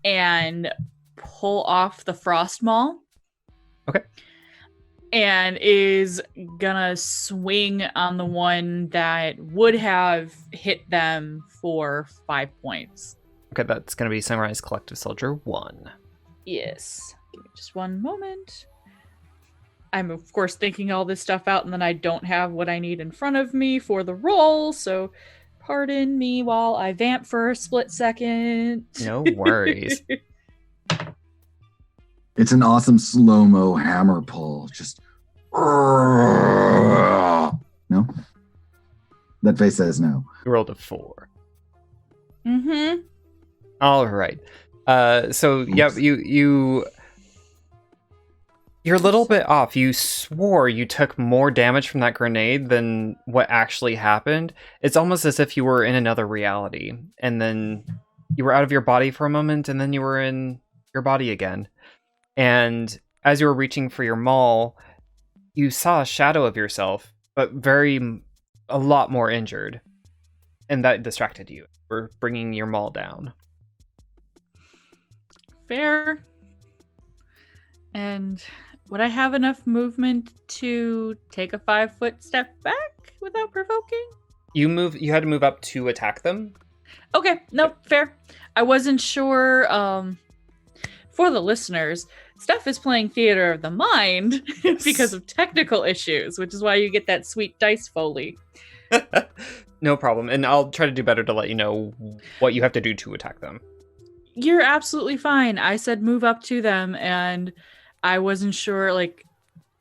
and pull off the frost maul. Okay. and is gonna swing on the one that would have hit them for 5 points. Okay, that's going to be Sunrise Collective Soldier 1. Yes. Give me just one moment. I'm, of course, thinking all this stuff out, and then I don't have what I need in front of me for the roll, so pardon me while I vamp for a split second. No worries. It's an awesome slow-mo hammer pull. Just... No? That face says no. You rolled a 4. Mm-hmm. All right. So, yep, you're a little bit off. You swore you took more damage from that grenade than what actually happened. It's almost as if you were in another reality, and then you were out of your body for a moment, and then you were in your body again. And as you were reaching for your maul, you saw a shadow of yourself, but a lot more injured. And that distracted you. We're bringing your maul down. Fair. And would I have enough movement to take a 5-foot step back without provoking? You had to move up to attack them? Okay, nope, fair. I wasn't sure. For the listeners, Steph is playing Theater of the Mind Yes. because of technical issues, which is why you get that sweet dice foley. No problem. And I'll try to do better to let you know what you have to do to attack them. You're absolutely fine. I said move up to them, and I wasn't sure. Like,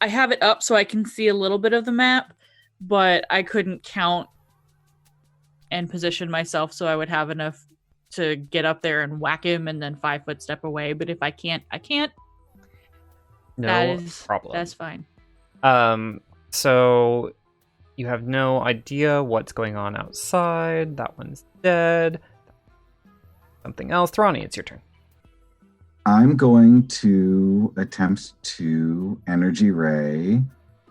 I have it up so I can see a little bit of the map, but I couldn't count and position myself so I would have enough to get up there and whack him and then 5-foot step away. But if I can't, I can't. No problem. That's fine. So you have no idea what's going on outside. That one's dead. Something else. Thrani, it's your turn. I'm going to attempt to energy ray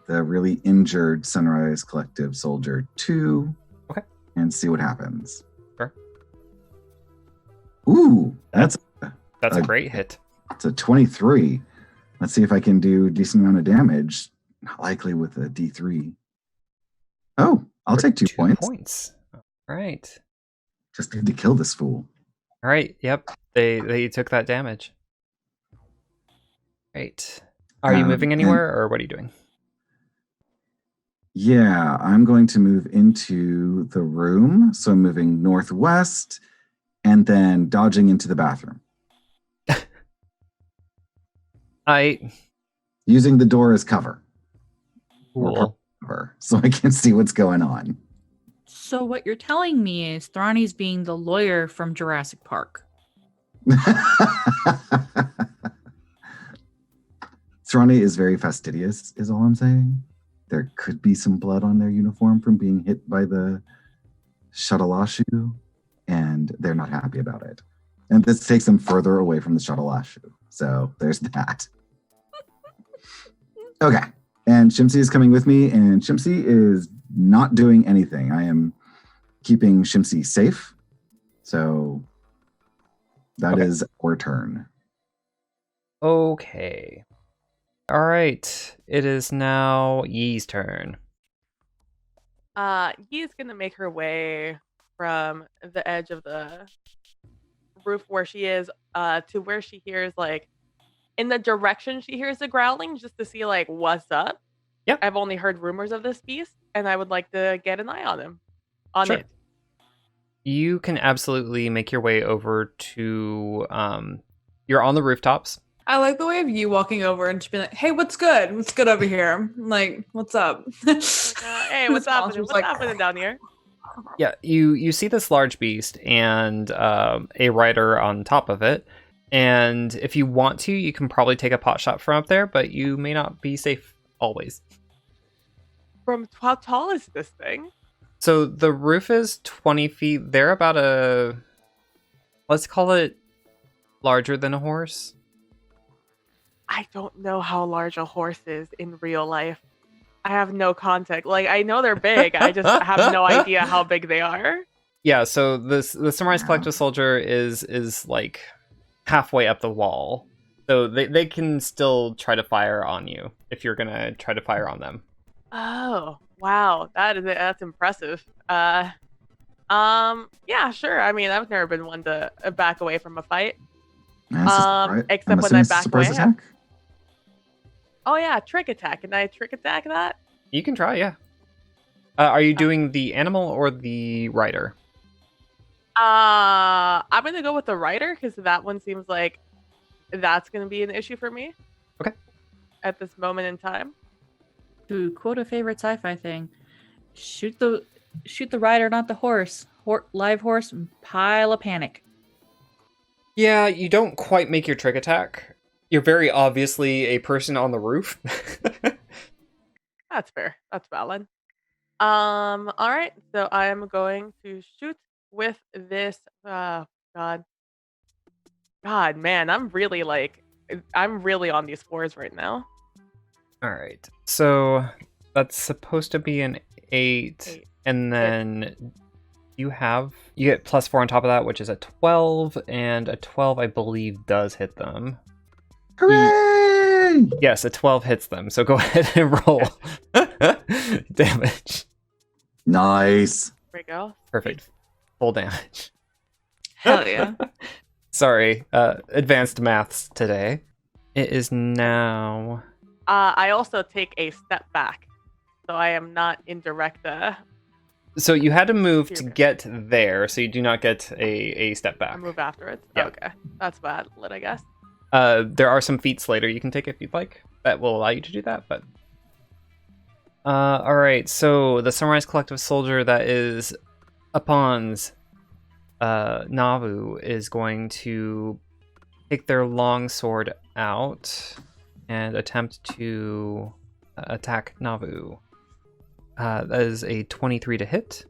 the really injured Sunrise Collective Soldier 2. Okay. And see what happens. Sure. Ooh, that's a great hit. It's a 23. Let's see if I can do a decent amount of damage. Not likely with a D3. Oh, I'll take 2 points. All right. Just need to kill this fool. All right. Yep. They took that damage. Right. Are you moving anywhere, or what are you doing? Yeah, I'm going to move into the room. So I'm moving northwest and then dodging into the bathroom. Using the door as cover. Cool. So I can see what's going on. So what you're telling me is Thrani's being the lawyer from Jurassic Park. Thrani is very fastidious, is all I'm saying. There could be some blood on their uniform from being hit by the shuttleashu, and they're not happy about it. And this takes them further away from the shuttleashu. So there's that. Okay. And Shimsy is coming with me, and Shimsy is not doing anything. I am keeping Shimsy safe. So that is our turn. Okay. All right. It is now Yee's turn. Yee's gonna make her way from the edge of the roof where she is to where she hears, like, in the direction she hears the growling, just to see, like, what's up. Yep. I've only heard rumors of this beast, and I would like to get an eye on him. Sure. It. You can absolutely make your way over to you're on the rooftops. I like the way of you walking over and just being like, "Hey, what's good? What's good over here? Like, what's up?" Hey, what's happening? What's happening down here? Yeah, you see this large beast and a rider on top of it. And if you want to, you can probably take a pot shot from up there, but you may not be safe always. From how tall is this thing? So the roof is 20 feet. They're about let's call it larger than a horse. I don't know how large a horse is in real life. I have no context. Like, I know they're big. I just have no idea how big they are. Yeah, so the Sunrise Collective Soldier is like halfway up the wall. So they can still try to fire on you if you're gonna try to fire on them. Oh, wow. That's impressive. Yeah, sure. I mean, I've never been one to back away from a fight. Except when I back away. Attack? Oh yeah, trick attack. Can I trick attack that? You can try, yeah. Are you doing the animal or the rider? I'm gonna go with the rider because that one seems like that's gonna be an issue for me. Okay. At this moment in time. To quote a favorite sci-fi thing, shoot the rider, not the horse. Live horse, pile of panic. Yeah, you don't quite make your trick attack. You're very obviously a person on the roof. That's fair. That's valid. All right. So I am going to shoot with this. God, man, I'm really on these fours right now. All right. So that's supposed to be an 8. And then you get +4 on top of that, which is a 12, and a 12 I believe does hit them. Hooray! Yes, a 12 hits them. So go ahead and roll damage. Nice. There we go. Perfect. Full damage. Hell yeah. Sorry, advanced maths today. It is now. I also take a step back, so I am not in direct. So you had to move to get there, so you do not get a step back. I move afterwards. Yeah. Okay, that's bad, I guess. There are some feats later you can take if you'd like that will allow you to do that, but. All right. So the Sunrise Collective Soldier that is Upon's Navu is going to take their long sword out and attempt to attack Navu. That is a 23 to hit.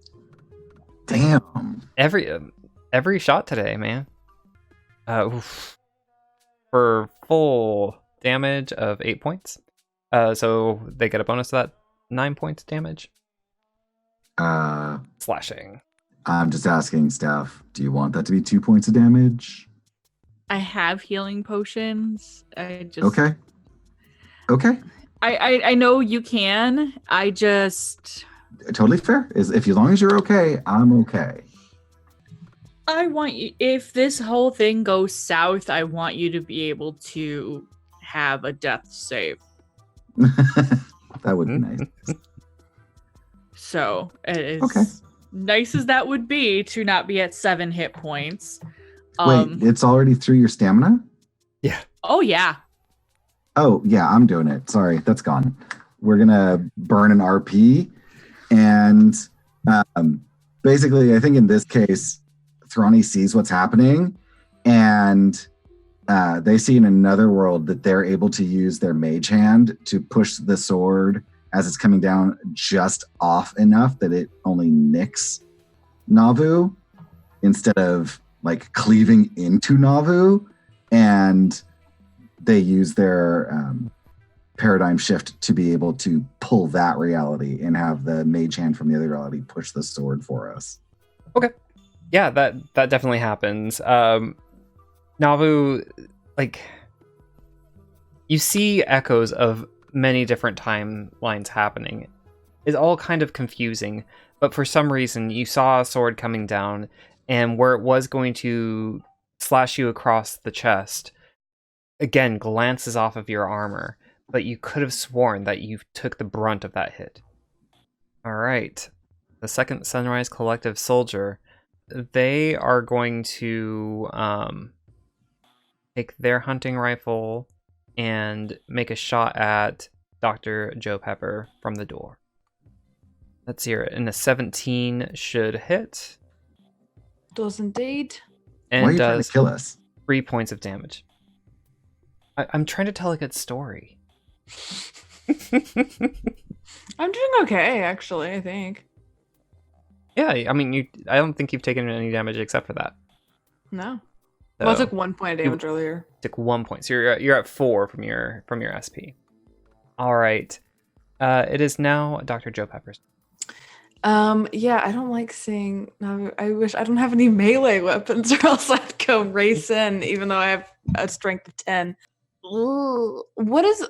Damn. Every shot today, man. For full damage of 8 points. So they get a bonus to that 9 points damage. Slashing. I'm just asking, Steph, do you want that to be 2 points of damage? I have healing potions. Okay. I know you can. I just Totally fair. As long as you're okay, I'm okay. I want you, if this whole thing goes south, I want you to be able to have a death save. That would be nice. So, as nice as that would be to not be at 7 hit points. Wait, it's already through your stamina? Yeah. Oh, yeah. Oh, yeah, I'm doing it. Sorry, that's gone. We're going to burn an RP. And basically, I think in this case, Thrani sees what's happening. And they see in another world that they're able to use their mage hand to push the sword as it's coming down just off enough that it only nicks Navu instead of like cleaving into Navu. And they use their paradigm shift to be able to pull that reality and have the mage hand from the other reality push the sword for us. Okay. Yeah, that definitely happens. Navu, like, you see echoes of many different timelines happening. It's all kind of confusing, but for some reason you saw a sword coming down, and where it was going to slash you across the chest, again, glances off of your armor, but you could have sworn that you took the brunt of that hit. All right. The second Sunrise Collective Soldier, they are going to take their hunting rifle and make a shot at Dr. Joe Pepper from the door. Let's hear it. And a 17 should hit. Does indeed. And why are you trying to kill us? 3 points of damage. I'm trying to tell a good story. I'm doing okay, actually, I think. Yeah, I mean, I don't think you've taken any damage except for that. No. So, Well, I took 1 point of damage earlier. Took 1 point, so you're at 4 from your SP. All right, it is now Dr. Joe Pepper's. Yeah, I don't like seeing. I wish I don't have any melee weapons, or else I'd go race in, even though I have a strength of 10. What does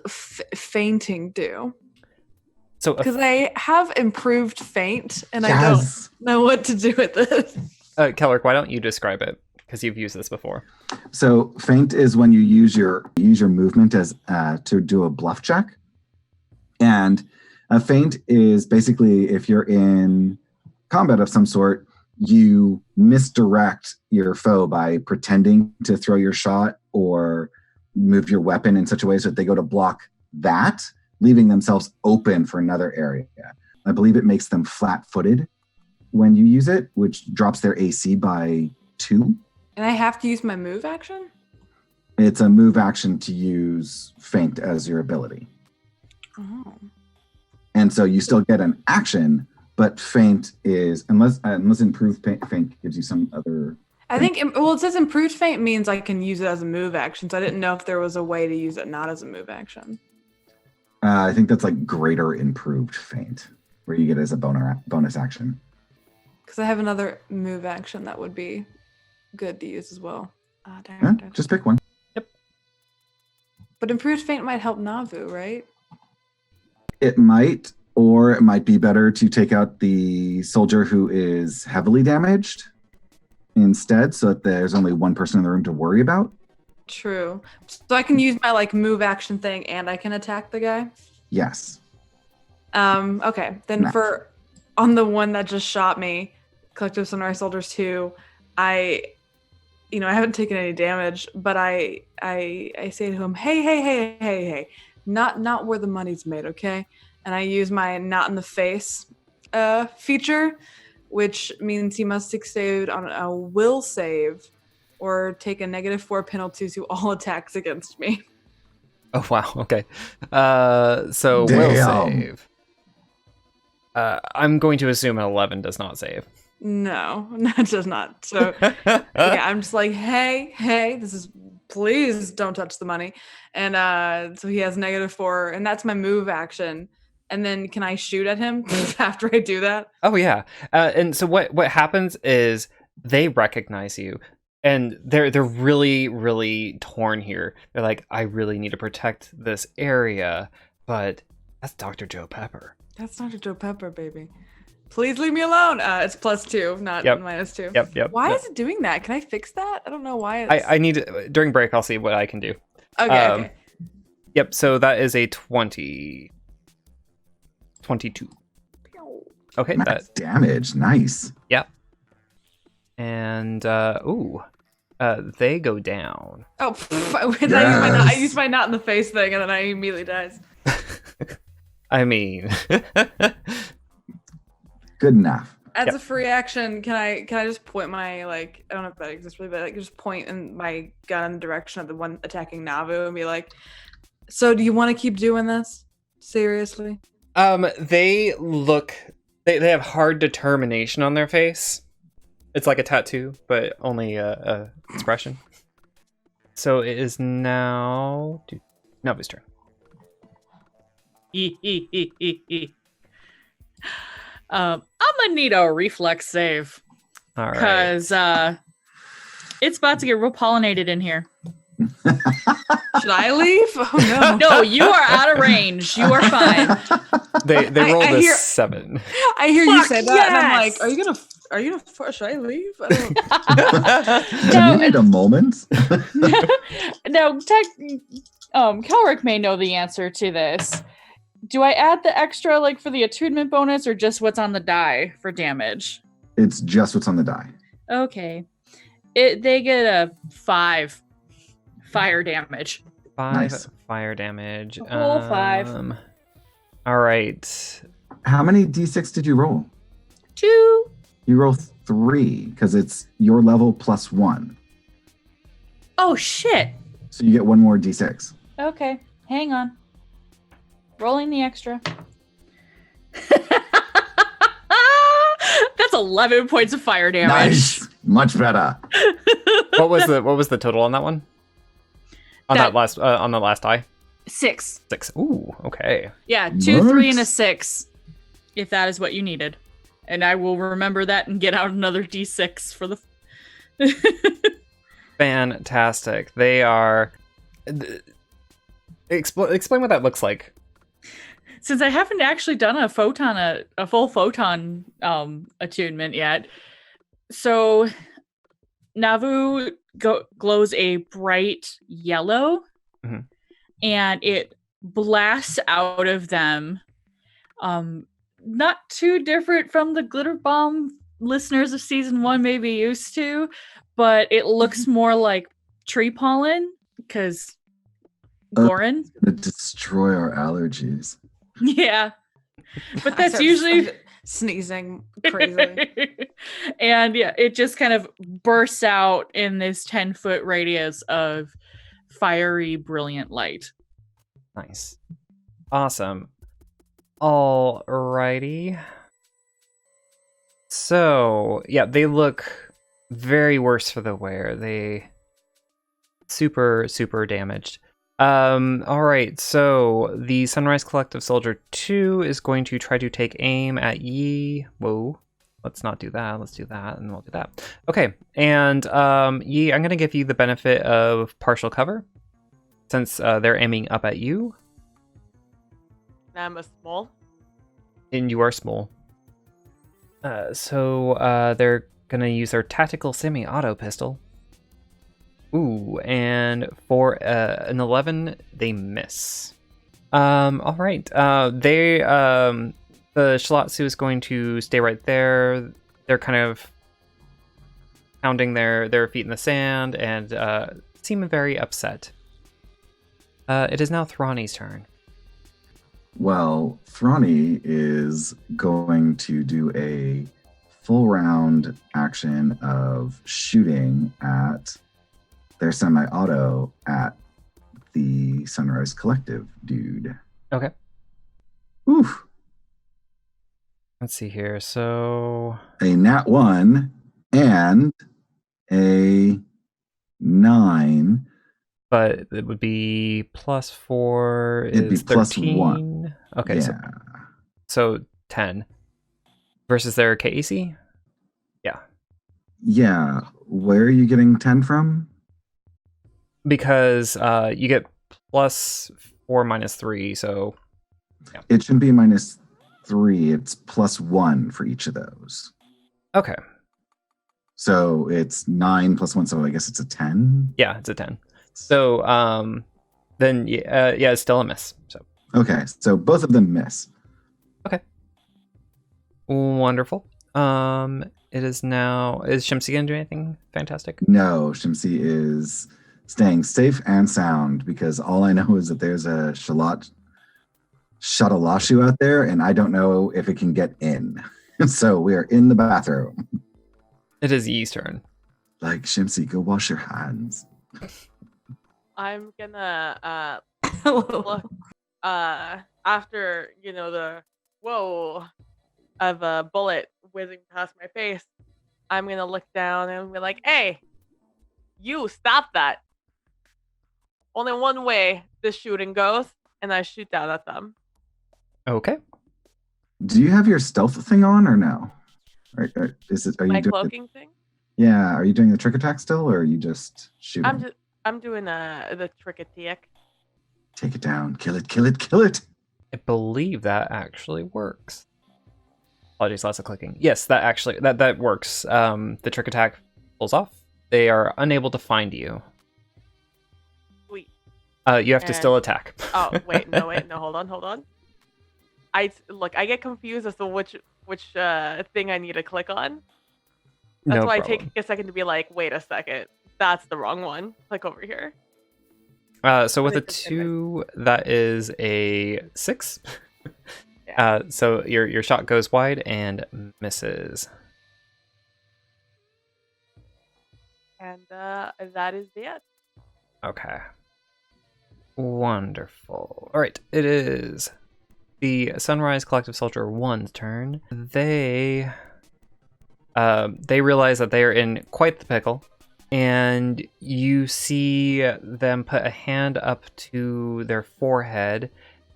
fainting do? So Because I have improved faint, and I Yes. don't know what to do with this. Kellerick, why don't you describe it? Because you've used this before. So feint is when you use your movement as to do a bluff check, and a feint is basically if you're in combat of some sort, you misdirect your foe by pretending to throw your shot or move your weapon in such a way so that they go to block that, leaving themselves open for another area. I believe it makes them flat-footed when you use it, which drops their AC by 2. And I have to use my move action? It's a move action to use feint as your ability. Oh. And so you still get an action, but feint is, unless improved feint gives you some other... I think, well, it says improved feint means I can use it as a move action, so I didn't know if there was a way to use it not as a move action. I think that's like greater improved feint, where you get it as a bonus action. Because I have another move action that would be good to use as well. Yeah, just pick one. But improved feint might help Navu, right? It might, or it might be better to take out the soldier who is heavily damaged instead, so that there's only one person in the room to worry about. True. So I can use my like move action thing and I can attack the guy? Yes. Okay. Then Nice. for on the one that just shot me, Collective Sunrise Soldiers 2, I haven't taken any damage, but I say to him, hey, not where the money's made, okay? And I use my not in the face feature, which means he must succeed on a will save or take a -4 penalty to all attacks against me. Oh, wow. Okay. So will Damn. save. I'm going to assume an 11 does not save. No, that does not. So yeah, I'm just like, hey, please don't touch the money. And so he has -4, and that's my move action. And then can I shoot at him after I do that? Oh, yeah. And so what happens is they recognize you. And they're really, really torn here. They're like, I really need to protect this area, but that's Dr. Joe Pepper. That's Dr. Joe Pepper, baby. Please leave me alone. It's +2, not -2. Yep. Why is it doing that? Can I fix that? I don't know why it's... I need to, during break, I'll see what I can do. Okay. Yep, so that is a 22. Okay, Max damage. Nice. Yep. And, they go down. Oh, Yes. I use my not in the face thing, and then I immediately dies. I mean... Good enough. As a free action, can I just point my, like, I don't know if that exists really, but like just point in my gun in the direction of the one attacking Navu and be like, so do you want to keep doing this? Seriously? They look... They have hard determination on their face. It's like a tattoo, but only a expression. So it is now Navu's turn. I'm gonna need a reflex save All right. because it's about to get real pollinated in here. Should I leave? Oh no. No, you are out of range. You are fine. They rolled I a hear- 7. I hear you Fuck say that, and I'm like, yes! are you gonna should I leave? I don't... Do you need a moment? Now, Kelric may know the answer to this. Do I add the extra, like, for the attunement bonus, or just what's on the die for damage? It's just what's on the die. Okay. They get a 5 fire damage. 5 Nice. fire damage. A whole 5. All right. How many d6 did you roll? 2. You roll 3 because it's your level plus 1. Oh, shit. So you get one more d6. Okay. Hang on. Rolling the extra. That's 11 points of fire damage. Nice. Much better. What was the total on that one? On That- on the last die? 6. 6. Ooh, okay. Yeah, 2, 3, and a Nice. 6. If that is what you needed. And I will remember that and get out another d6 for the... Fantastic. They are Explain what that looks like. Since I haven't actually done a full photon attunement yet, so Navu glows a bright yellow, Mhm. and it blasts out of them. Not too different from the glitter bomb listeners of season 1 may be used to, but it looks more like tree pollen because Gorin. To destroy our allergies. Yeah. But I that's start usually sneezing crazily. and yeah, it just kind of bursts out in this 10-foot radius of fiery, brilliant light. Nice. Awesome. Alrighty. So, yeah, they look very worse for the wear. They super damaged. Alright, so the Sunrise Collective Soldier 2 is going to try to take aim at Yi. Whoa. Let's not do that. Let's do that, and we'll do that. Okay, and Yi, I'm going to give you the benefit of partial cover, since they're aiming up at you. I'm a small. And you are small. So they're going to use their tactical semi-auto pistol. Ooh, and for an 11, they miss. All right. The Shilatsu is going to stay right there. They're kind of pounding their feet in the sand and seem very upset. It is now Thrani's turn. Well, Thrani is going to do a full round action of shooting at their semi-auto at the Sunrise Collective dude. Okay. Oof. Let's see here. So A nat 1 and a 9. but it would be +4 It'd be is plus 13. 1. Okay, Yeah. so 10 versus their KAC? Yeah. Yeah. Where are you getting 10 from? Because you get +4 -3, so yeah. It shouldn't be -3. It's +1 for each of those. Okay. So it's 9 + 1. So I guess it's a 10. Yeah, it's a 10. So then yeah, it's still a miss. So Okay. So both of them miss. okay. Wonderful. It is now. Is Shimsi gonna do anything fantastic? No, Shimsi is staying safe and sound because all I know is that there's a Shadalashu out there, and I don't know if it can get in. So we are in the bathroom. It is Yi's turn. Like, Shimsi, go wash your hands. I'm gonna look after the whoa of a bullet whizzing past my face. I'm gonna look down and be like, "Hey, you stop that! Only one way this shooting goes," and I shoot down at them. Okay. Do you have your stealth thing on or no? Are My you doing cloaking thing. Yeah, are you doing the trick attack still, or are you just shooting? I'm doing the trick attack. Take it down, kill it, kill it, kill it. I believe that actually works. Apologies, lots of clicking. Yes, that works. The trick attack pulls off. They are unable to find you. Sweet. You have to still attack. Oh wait, no, hold on. I get confused as to which thing I need to click on. That's why I take a second to be like, wait a second, that's the wrong one. Click over here. So with a 2, that is a 6. Yeah. So your shot goes wide and misses. And that is it. Okay. Wonderful. All right, it is the Sunrise Collective Soldier 1's turn. They realize that they are in quite the pickle, and you see them put a hand up to their forehead,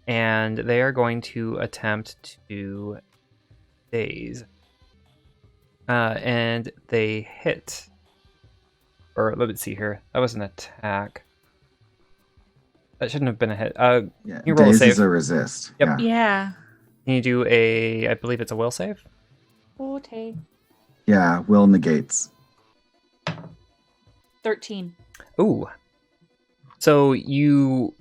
and they are going to attempt to daze. And they hit. Or let me see here. That was an attack. That shouldn't have been a hit. Yeah, can you roll a Daze save? is a resist. Yep. Yeah. Yeah. Can you do I believe it's a will save? Okay. Yeah, will negates. 13. Ooh. So you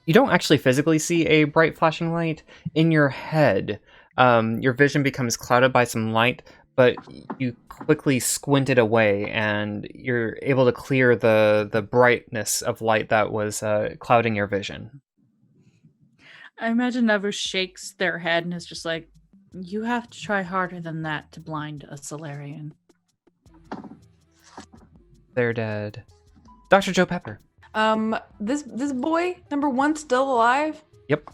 don't actually physically see a bright flashing light. In your head, your vision becomes clouded by some light, but you quickly squint it away, and you're able to clear the brightness of light that was clouding your vision. I imagine Navu shakes their head and is just like, you have to try harder than that to blind a Solarian. They're dead. Dr. Joe Pepper. This boy, number 1, still alive? Yep.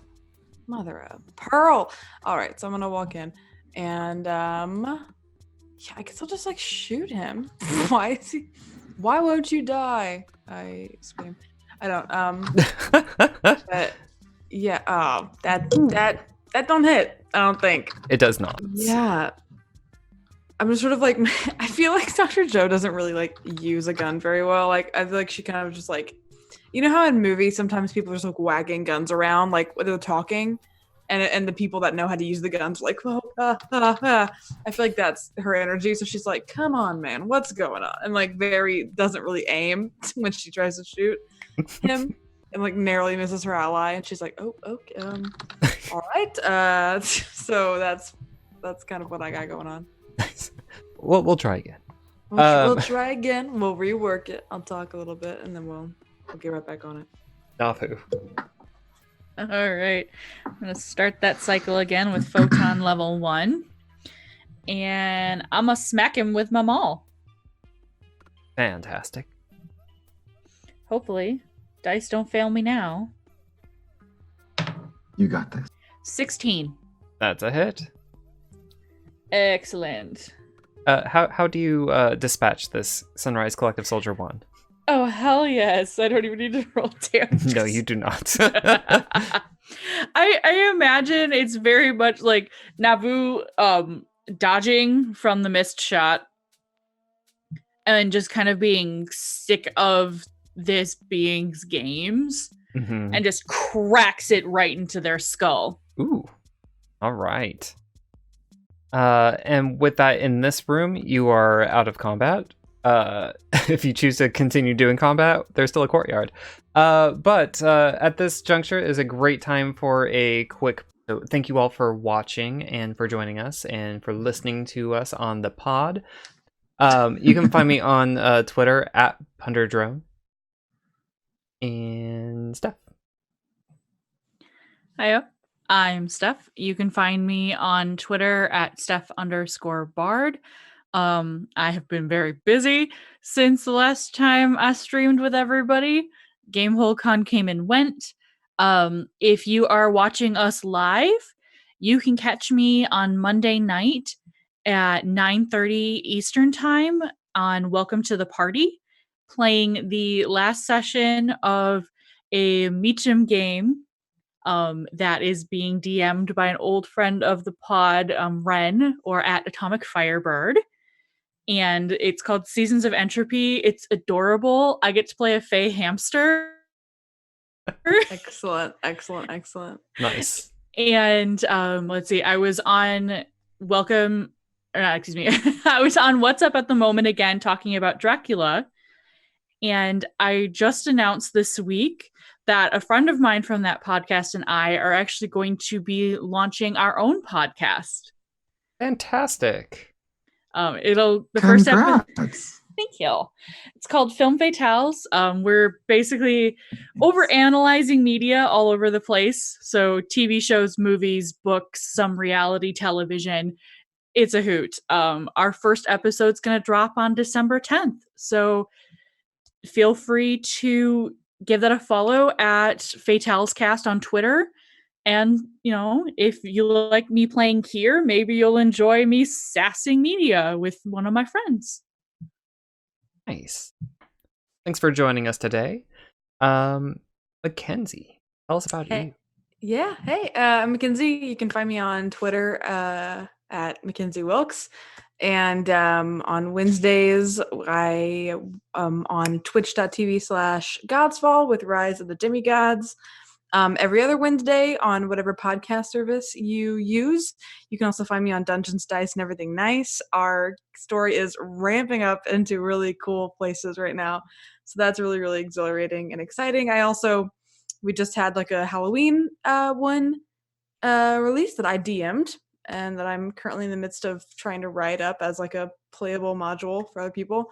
Mother of pearl. All right, so I'm gonna walk in, and yeah, I guess I'll just like shoot him. Why is he? Why won't you die? I scream. I don't. But yeah. Oh, that don't hit. I don't think. It does not. Yeah. I'm just sort of like, I feel like Dr. Joe doesn't really like use a gun very well. Like, I feel like she kind of just like, you know how in movies sometimes people are just like wagging guns around, like when they're talking, and the people that know how to use the guns are like, oh, I feel like that's her energy. So she's like, come on, man, what's going on? And like doesn't really aim when she tries to shoot him, and like narrowly misses her ally. And she's like, oh, okay, all right. So that's kind of what I got going on. We'll try again. We'll try again. We'll rework it. I'll talk a little bit, and then we'll get right back on it. Navu. All right. I'm going to start that cycle again with Photon level 1. And I'm going to smack him with my maul. Fantastic. Hopefully. Dice don't fail me now. You got this. 16. That's a hit. Excellent. How do you dispatch this Sunrise Collective Soldier 1? Oh, hell yes. I don't even need to roll damage. No, you do not. I imagine it's very much like Navu dodging from the missed shot and just kind of being sick of this being's games and just cracks it right into their skull. Ooh. All right. And with that in this room, you are out of combat. If you choose to continue doing combat, there's still a courtyard. But at this juncture is a great time for a quick. So thank you all for watching and for joining us and for listening to us on the pod. You can find me on Twitter at PunderDrone and Steph. Hiya. I'm Steph. You can find me on Twitter at Steph_Bard. I have been very busy since the last time I streamed with everybody. GameholeCon came and went. If you are watching us live, you can catch me on Monday night at 9:30 Eastern Time on Welcome to the Party, playing the last session of a Meacham game that is being DM'd by an old friend of the pod, Ren, or at Atomic Firebird. And it's called Seasons of Entropy. It's adorable. I get to play a Fey hamster. Excellent. Nice. And let's see, I was on I was on What's Up at the Moment again talking about Dracula. And I just announced this week that a friend of mine from that podcast and I are actually going to be launching our own podcast. Fantastic. First episode. Thank you. It's called Film Fatales. We're basically overanalyzing media all over the place. So TV shows, movies, books, some reality television. It's a hoot. Our first episode's going to drop on December 10th. So feel free to give that a follow at FatalesCast on Twitter. And, if you like me playing here, maybe you'll enjoy me sassing media with one of my friends. Nice. Thanks for joining us today. Mackenzie, tell us about you. Yeah. Hey, I'm Mackenzie. You can find me on Twitter at Mackenzie Wilkes. And on Wednesdays, I on twitch.tv/godsfall with Rise of the Demigods. Every other Wednesday on whatever podcast service you use. You can also find me on Dungeons, Dice, and Everything Nice. Our story is ramping up into really cool places right now. So that's really, really exhilarating and exciting. We just had like a Halloween one release that I DM'd and that I'm currently in the midst of trying to write up as like a playable module for other people.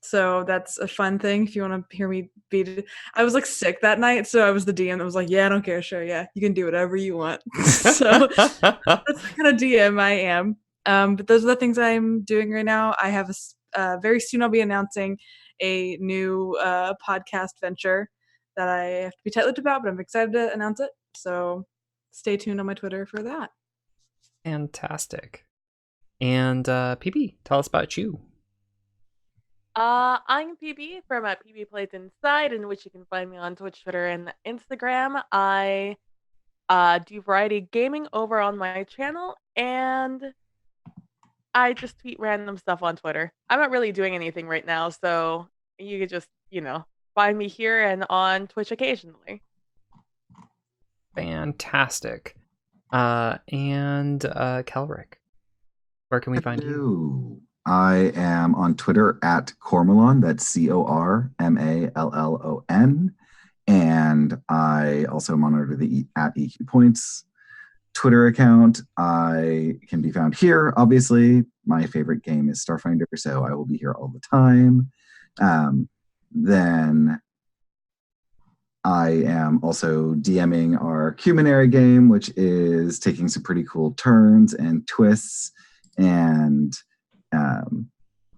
So that's a fun thing if you want to hear me beat it. I was like sick that night, so I was the DM that was like, yeah, I don't care, sure, yeah, you can do whatever you want. So that's the kind of DM I am. But those are the things I'm doing right now. I have very soon I'll be announcing a new podcast venture that I have to be tight-lipped about, but I'm excited to announce it. So stay tuned on my Twitter for that. Fantastic. And PB, tell us about you. I'm PB from PB Plays Inside, in which you can find me on Twitch, Twitter, and Instagram. I do variety gaming over on my channel, and I just tweet random stuff on Twitter. I'm not really doing anything right now, so you could just, find me here and on Twitch occasionally. Fantastic. And Kelrick, where can we find you? I am on Twitter at Cormallon. That's CORMALLON. And I also monitor the at EQPoints Twitter account. I can be found here, obviously. My favorite game is Starfinder, so I will be here all the time. Then I am also DMing our Cuminary game, which is taking some pretty cool turns and twists. And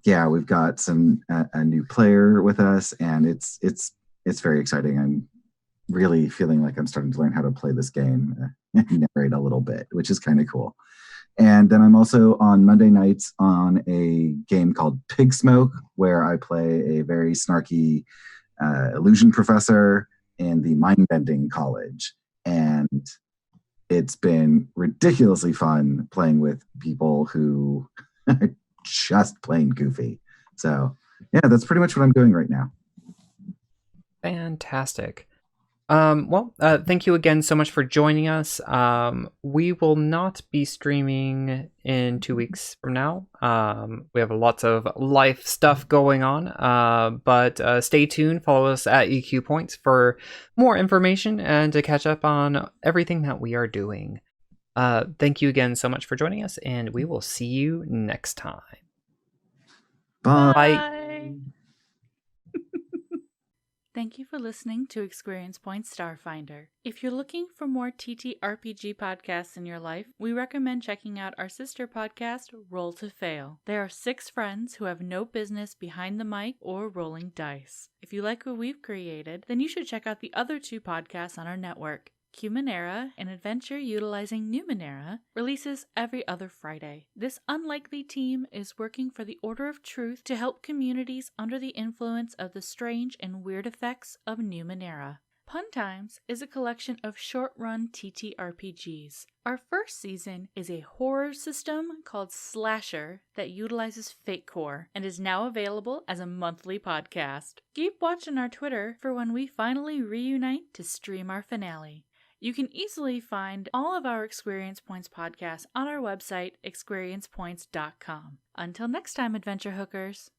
we've got a new player with us, and it's very exciting. I'm really feeling like I'm starting to learn how to play this game and narrate a little bit, which is kind of cool. And then I'm also on Monday nights on a game called Pig Smoke, where I play a very snarky illusion professor in the mind-bending college. And it's been ridiculously fun playing with people who are just plain goofy. So, yeah, that's pretty much what I'm doing right now. Fantastic. Thank you again so much for joining us. We will not be streaming in 2 weeks from now. We have lots of life stuff going on, but stay tuned. Follow us at EQ Points for more information and to catch up on everything that we are doing. Thank you again so much for joining us, and we will see you next time. Bye. Bye. Thank you for listening to ExQueeriencePoints Starfinder. If you're looking for more TTRPG podcasts in your life, we recommend checking out our sister podcast, Roll to Fail. There are 6 friends who have no business behind the mic or rolling dice. If you like what we've created, then you should check out the other 2 podcasts on our network. Cuminera, an adventure utilizing Numenera, releases every other Friday. This unlikely team is working for the Order of Truth to help communities under the influence of the strange and weird effects of Numenera. Pun Times is a collection of short-run TTRPGs. Our first season is a horror system called Slasher that utilizes Fate Core and is now available as a monthly podcast. Keep watching our Twitter for when we finally reunite to stream our finale. You can easily find all of our Experience Points podcasts on our website, ExQueeriencePoints.com. Until next time, Adventure Hookers!